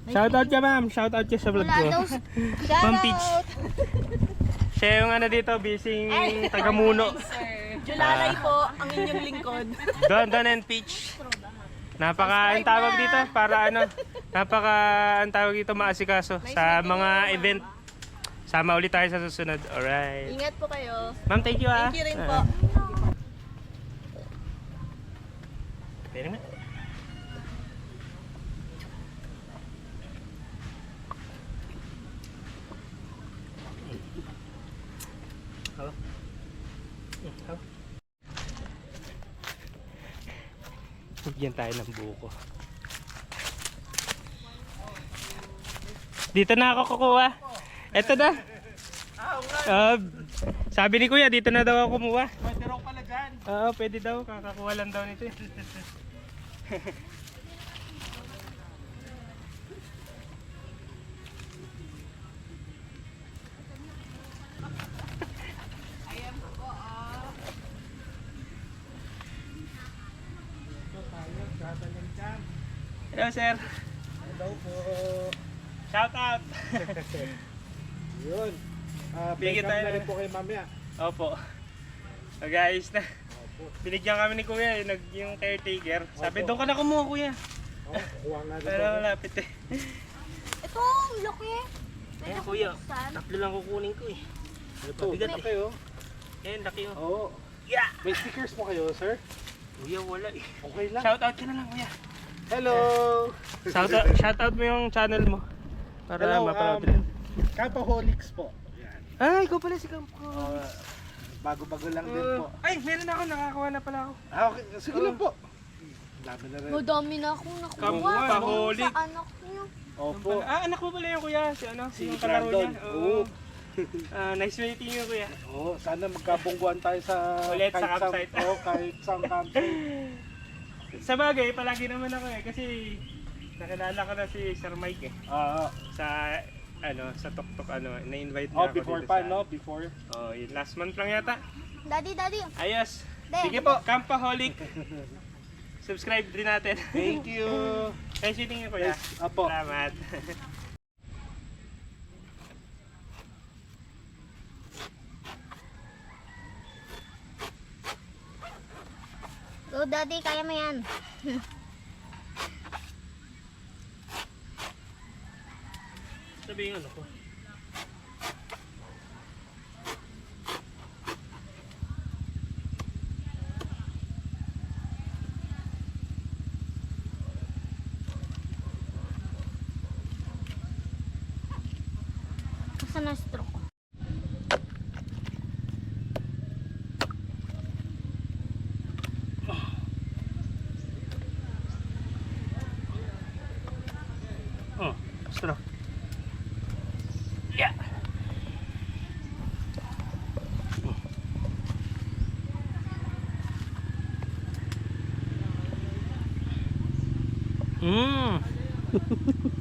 Shoutout ka ma'am, shoutout ka sa vlog ko. Ma'am Peach. Siya yung ano dito, busy tagamuno.
Julalay po ang inyong lingkod.
Don and Peach. Ang tawag dito para ano, ang tawag dito maasikaso sa mga event. Sama ulit tayo sa susunod. Alright.
Ingat po kayo.
Ma'am, thank you ah.
Thank you rin po.
Pwede naman. Bigyan tayo ng buko. Dito na ako kukuha. Eto na. Sabi ni Kuya, dito na daw ako kumuha.
Pwede raw pala dyan.
Oo, pwede daw. Kakakuha lang daw nito. Hello, sir.
Hello po.
Shout out.
Yun.
Bigyan tayo
na rin
na-
po kay mamaya.
Opo. Guys, na. Binigyan kami ni Kuya, yung caretaker. Sabi, doon ka na kumuha, Kuya.
Oh, kuha nga rin
Pero
po.
malapit eh.
Ito, ang laki.
Ayan, Kuya. Tatlo lang kukunin ko eh.
Ito,
Bigat
ito
eh.
kayo.
Ayan, laki oh.
Oo.
Yeah!
May stickers po kayo, sir?
Kuya, wala eh.
Okay lang.
Shout out ka na lang, Kuya.
Hello!
Shout out mo yung channel mo. Para
Hello,
mapanood rin.
Campaholics po. Yan.
Ay, ikaw pala si Campo.
Bago-bago lang din po.
Ay, meron ako. Nakakawa na pala ako.
Okay. Sige lang po. Dami na rin.
Madami na akong
Kamu,
nakuha.
paholic.
Sa anak niyo.
Opo.
Anak mo pala yung Kuya. Si ano?
Si
yung kalaro
Brandon.
niya.
Oo.
Nice meeting you, Kuya.
Oo, sana magkabungguan tayo sa
Ulit sa
kahit
campsite.
Oo, kahit sa campsite.
Sa bagay, palagi naman ako eh. Kasi nakilala ko na si Sir Mike eh. Sa sa Tok-Tok na-invite niya
Oh,
ako
before
dito
pa,
sa-
no? Before.
Oh, yun, last month lang yata.
Daddy.
Ayos.
Dad.
Sige po, Campaholic. Subscribe din natin.
Thank you.
Nice meeting you, Kuya.
Yes, apo.
Salamat.
Go, Daddy. Kaya mo yan.
Sabihin ano ko.
Saan na stroke ko?
Oh, straw. Yeah.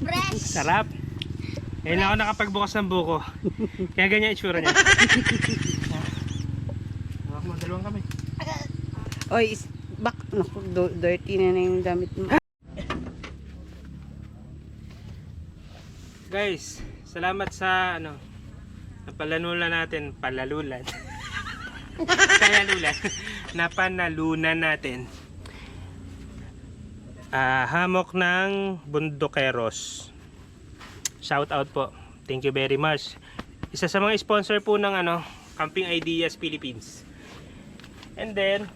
Fresh.
Sarap. Ngayon lang ako nakapagbukas ng buko. Kaya ganyan itsura niya. Hawak mo, dalawang kami.
Oy, naku, dirty na yung damit mo.
Guys, salamat sa napalanulan natin, palalulan. Palalulan. Napanalunan natin. Hamok ng Bundokeros. Shout out po. Thank you very much. Isa sa mga sponsor po ng Camping Ideas Philippines. And then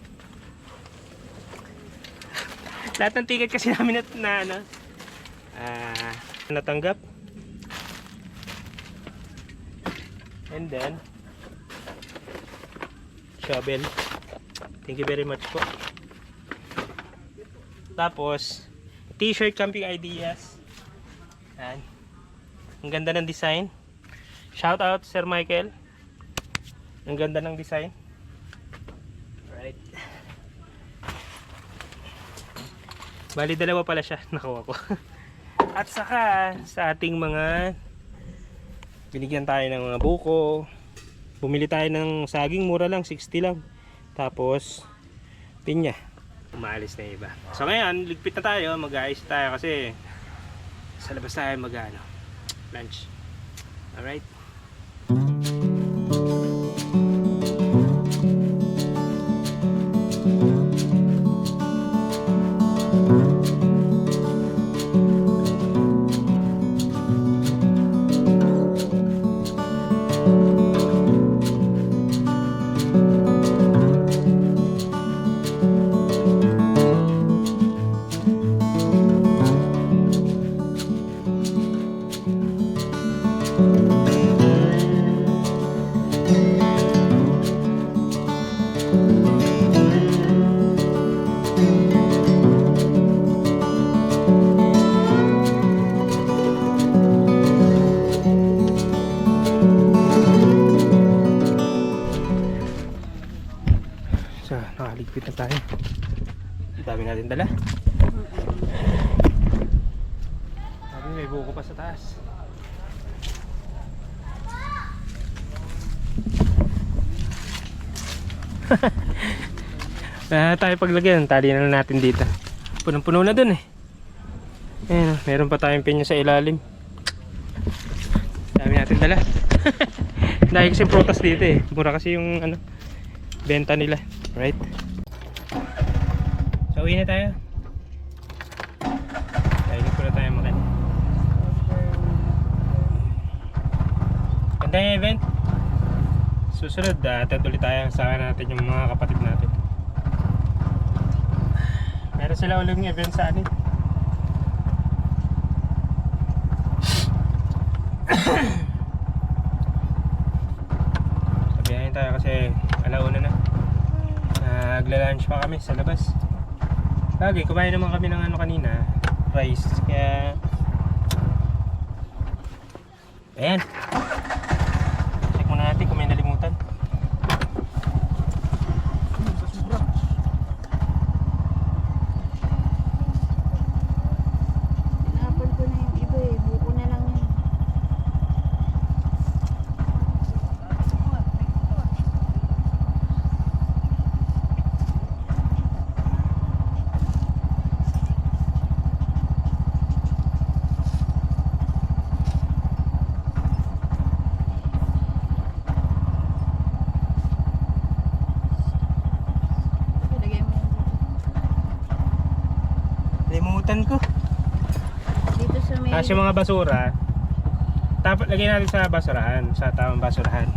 lahat ng ticket kasi namin natanggap. And then shovel. Thank you very much po. Tapos t-shirt Camping Ideas. Yan. Ang ganda ng design. Shout out Sir Michael. Ang ganda ng design. Right. Bali dalawa pala siya nakuha ko. At saka sa ating mga binigyan tayo ng mga buko. Bumili tayo ng saging, mura lang, 60 lang. Tapos pinya. Umalis na iba. So ngayon, ligpit na tayo, mag-aayos tayo kasi sa labas tayo lunch. Alright. So, nakaligpit na tayo. Ang dami natin dala. Sabi may buko pa sa taas. Tayo paglagyan, tali na lang natin dito. Punong-puno na dun eh. Ayan, meron pa tayong pinya sa ilalim. Dami natin dala. Dahil kasi prutas dito eh. Mura kasi yung ano, benta nila. Right? So uwi na tayo. Dahil ko na tayo makan. Ganda yung event. Susunod, attend ulit tayo. Sama natin yung mga kapatid natin. Meron sila ulit yung event sa anin. Sabihin tayo kasi alauna na. Nagla-lunch pa kami sa labas. Lagi, kumain naman kami ng ano kanina, rice. Kaya ayan. Check muna natin kung may nalimutan.
Tinapon ko na yung iba eh. Buko na lang yun. Lagay mo yun
Limutan ko.
dito sa may...
Tapos yung mga basura, tapos lagay natin sa basurahan, sa tamang basurahan.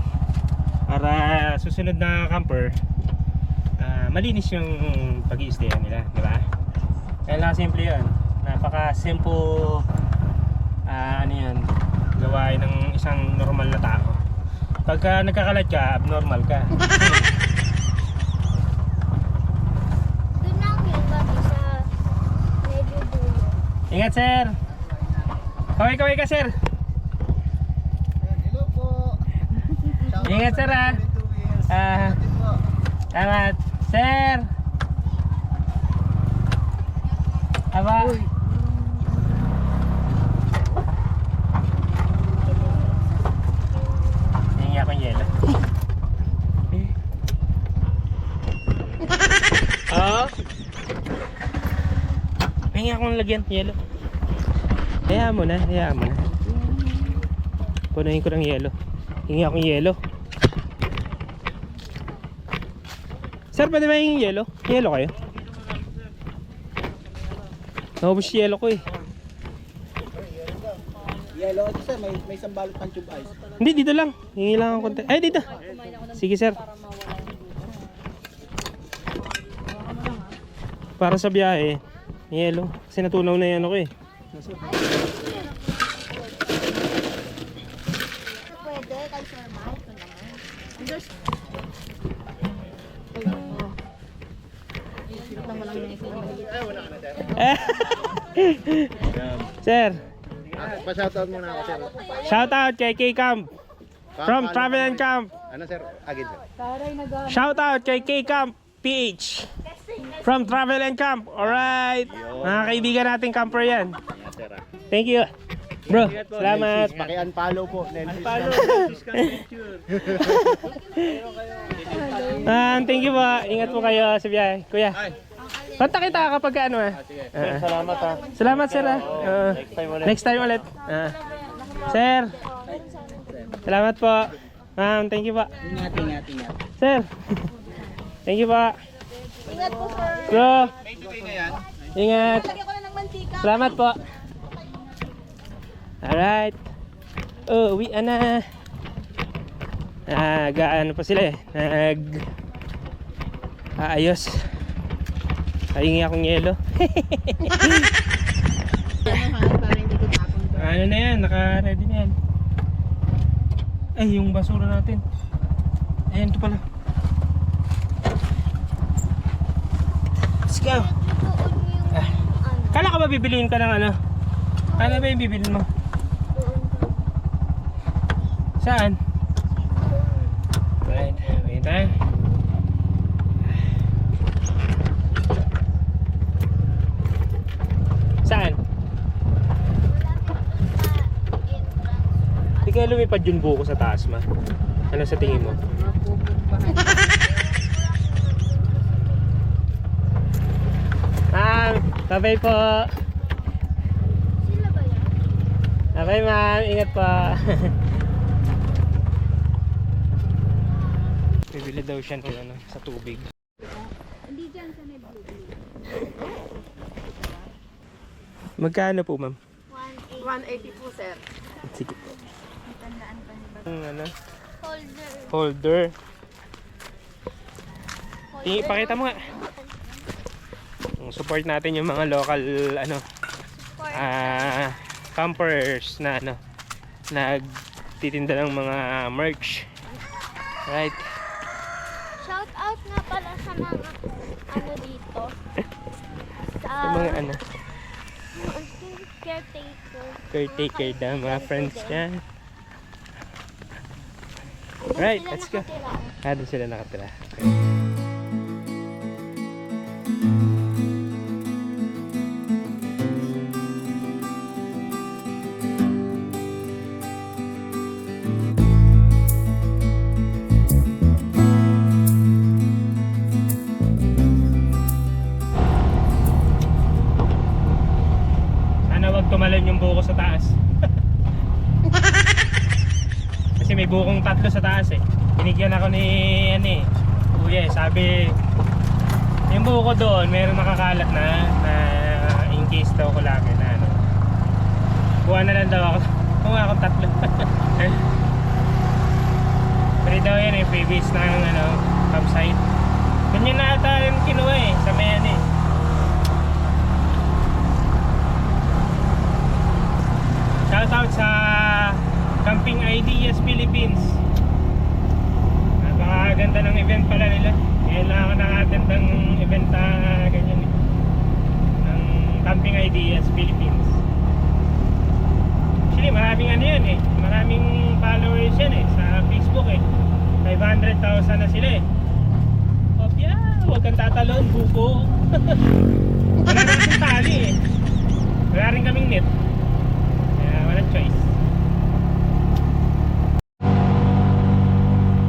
Para susunod na camper, malinis yung pag-i-stayan nila, di ba? Kaya lang simple yun. Napaka-simple ano yun, gawain ng isang normal na tao. Pagka nagkakalat ka, abnormal ka.
Doon lang yun, Bobby, sa medyo dulo.
Ingat sir! Kaway-kaway ka sir!
Hello po.
Ingat sir ha! Salamat! Sir! Aba! Hingi akong yelo. Oo? Hingi akong lagyan, yelo. Hayaan mo na, hayaan mo na. Punuhin ko ng yelo. Hingi akong yelo. Sir, pwede ba yung yelo? Yelo kayo? Naubos yung yelo ko eh.
Yellow, sir, may isang balot pang tube ice.
Hindi, dito lang. Hingi lang ang konti. Ay, dito. Sige, sir. Para sa biyahe, yelo. Kasi natunaw na yan ako eh.
Pwede, kay Sir Mike. Ito naman.
Sir,
Pa-shoutout muna ako, sir.
shout out kay K-Camp from Travel and Camp.
Ano, sir? Agad, sir.
Shout out kay K-Camp PH from Travel and Camp. Alright. Mga kaibigan nating camper yan.
Yes, sir.
Thank you. Bro, salamat.
Paki-unfollow po. Unfollow.
Thank you po. Ingat po kayo sa biyahe. Kuya. Kontak kita kapag ano eh.
Salamat ha.
Salamat sir. Next time ulit. Sir. Salamat po. Ma'am, thank you po.
Ingat.
Sir. Thank you po.
Ingat po, sir.
Bro. Ingat.
Lagyan ko na ng mantika.
Salamat po. Alright. Oh, uwi na. Ano pa sila eh. Ayos. Hingi akong yelo.
Para hindi ko tapon to.
Ano na yan, naka-ready na yan. Ay, yung basura natin. Ayan, ito pala. Let's go.
Doon yung ano.
Kala ka ba bibiliin ka ng ano? Ano ba yung bibilin mo? Saan? Right, wait tayo. kaya lumipad yung buko sa taas, ma? Ano sa tingin mo? Ma'am, bye po.
Sila ba yan?
Bye ma'am, ingat po. Bibili daw siya ng ano, sa tubig.
Hindi dyan sa Neblu.
Magkano po ma'am?
180 po, sir.
Sige po.
Tandaan pa ni Bag.
Ang ano,
Holder.
holder. Pakita mo nga. Support natin yung mga local ano, campers na ano, nagtitinda ng mga merch. Right.
Shout out nga pala sa mga ano dito. Sa
Yung mga ano,
caretaker.
caretaker na mga friends niya.
Doon
Right,
sila
let's go.
nakatira.
Doon sila nakatira. Sana wag tumalon yung buko sa taas. Kasi may bukong tatlo sa taas eh. Binigyan ako ni ano eh, kuya eh, sabi yung buko doon meron nakakalat na in case daw ko lagi na ano. Kuha na lang daw ako. Kuha akong tatlo. Pero daw yan eh, freebies ng ano, campsite. Ganyan na ata yung kinuha eh, sa may ano eh. Shoutout sa Camping Ideas Philippines. Napakaganda ng event pala nila. Ngayon lang ako naka-attend ng event na ganyan eh, ng Camping Ideas Philippines. Actually maraming ano yan eh, maraming followers yan eh sa Facebook eh. 500,000 na sila eh. Opya, huwag kang tatalon, buko. Wala rin kasing tali eh. Wala rin kaming net. Kaya walang choice.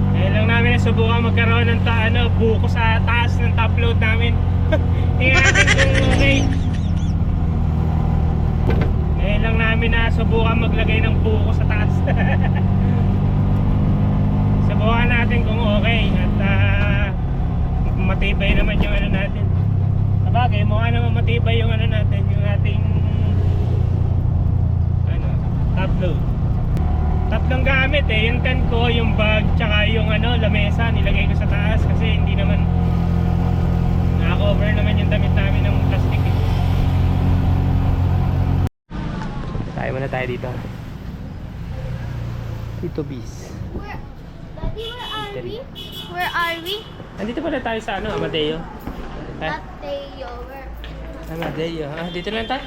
Ngayon lang namin nasubukan magkaroon ng buko sa taas ng top load namin. Tingnan natin kung okay. Ngayon lang namin nasubukan maglagay ng buko sa taas. Subukan natin kung okay at matibay naman yung ano natin. Sabagay, mukha naman matibay yung ano natin, yung ating top load. Tatlong gamit eh, yung tent ko, yung bag, tsaka yung ano, lamesa nilagay ko sa taas kasi hindi naman naka-cover naman yung damit namin ng plastic eh. Tayo muna tayo dito. Tito Bees.
Daddy, where are we? Where are we?
Andito pala tayo sa ano, Amadeo.
Mateo, where?
Amadeo. Dito lang tayo.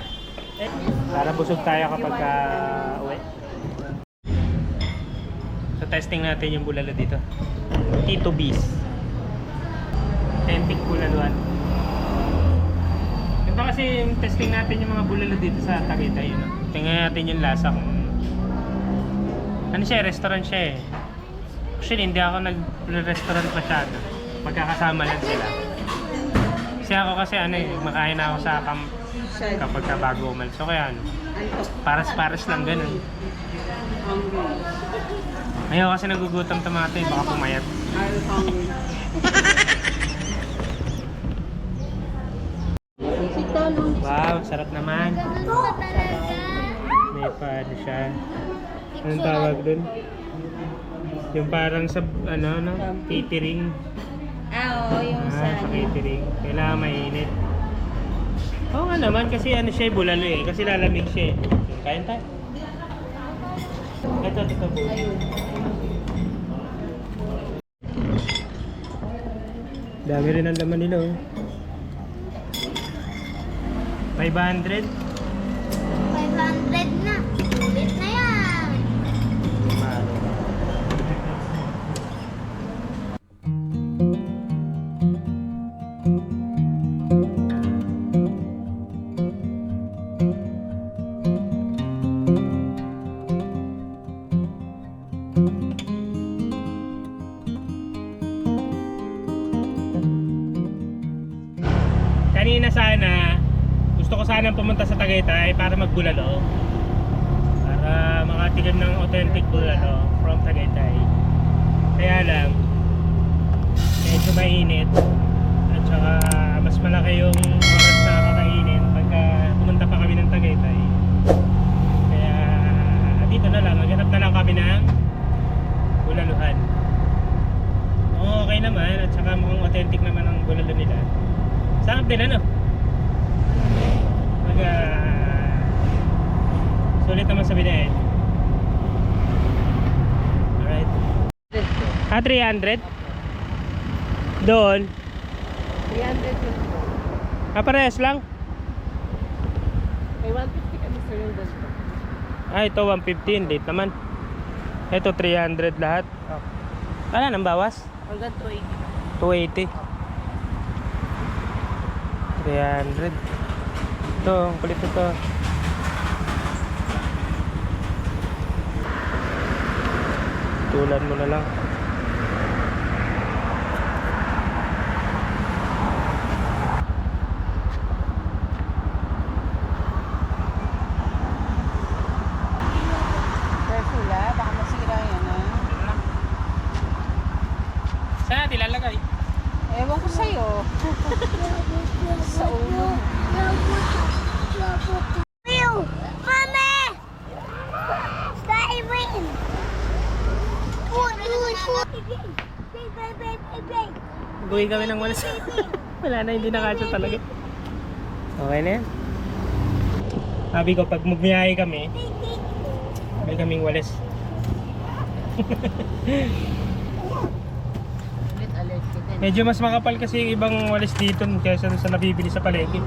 Para busog tayo kapag uwi. So testing natin yung bulalo dito. Tito Bees. Authentic bulaluan. Ito kasi yung testing natin yung mga bulalo dito sa Tagaytay. No? Tingnan natin yung lasa kung ano siya, restaurant siya eh. Actually hindi ako nag-restaurant masyado. Magkakasama lang sila. Kasi ako kasi ano eh, makain ako sa camp kapag ka bago umalis. So kaya ano, paras-paras lang ganun. Ayaw kasi nagugutom tomato eh, baka pumayat. Wow, sarap naman.
Ganun pa talaga.
May paano siya. Anong tawag dun? Yung parang sa ano, no? Catering.
Oo, yung
Sa catering. Kailangan mainit. Oo nga naman kasi ano siya bulalo eh. Kasi lalamig siya eh. Kain tayo. Ito po. Dami rin ang laman nila oh. 500.
500 na. Ulit na yan.
Mahalo. kanina sana, gusto ko sanang pumunta sa Tagaytay para magbulalo. Para makatikim ng authentic bulalo from Tagaytay. Kaya lang, medyo mainit. At saka mas malaki yung oras na kakainin pagka pumunta pa kami ng Tagaytay. Kaya dito na lang, maghanap na lang kami ng bulaluhan. Okay naman, at saka mukhang authentic naman ang bulalo nila. Sarap din ano? Sulit naman sa binayan. Alright. 300? Doon?
300 yun po.
Parehas lang?
May 150 kami sir yung ganito.
Ito 150, late naman. Ito 300 lahat. Ano nang bawas?
Hanggang
280.
280.
300. Ito, ang kulit ito. Tulan mo na lang.
Careful baka masira yan
Saan natin ilalagay?
Ewan ko sa'yo. Sa ulo.
Mami! Stay waiting!
Buhay kami ng walis. Wala na, hindi nakasya talaga. Okay na yan. Sabi ko, pag magbiyahe kami, may kaming walis.
Alert ka din.
Medyo mas makapal kasi yung ibang walis dito kaysa sa nabibili sa palengke.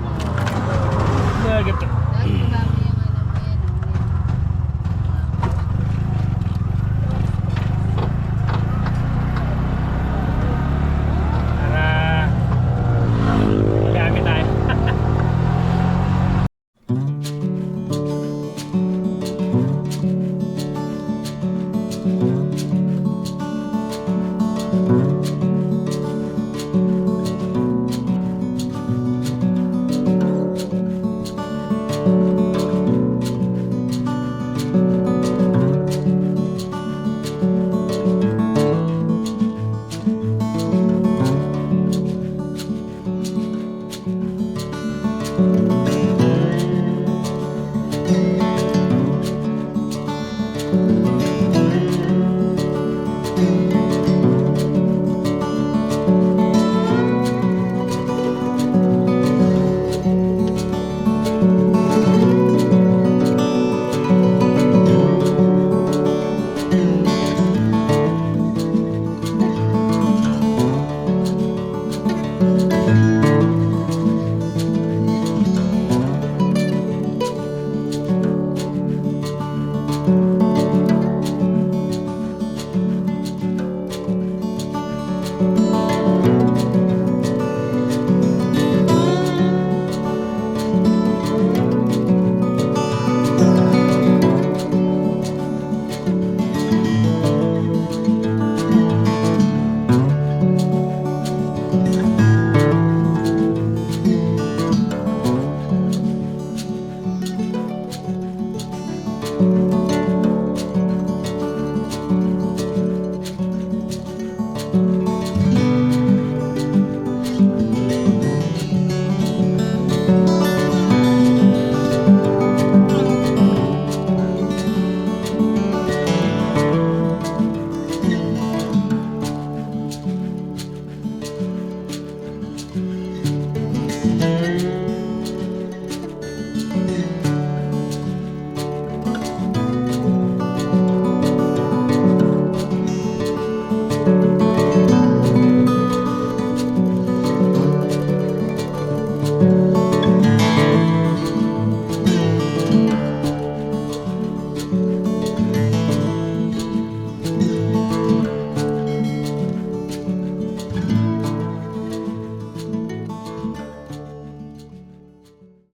Nagit.
Dahil marami yung ano mo yan.
Para gamit tayo.
Thank you.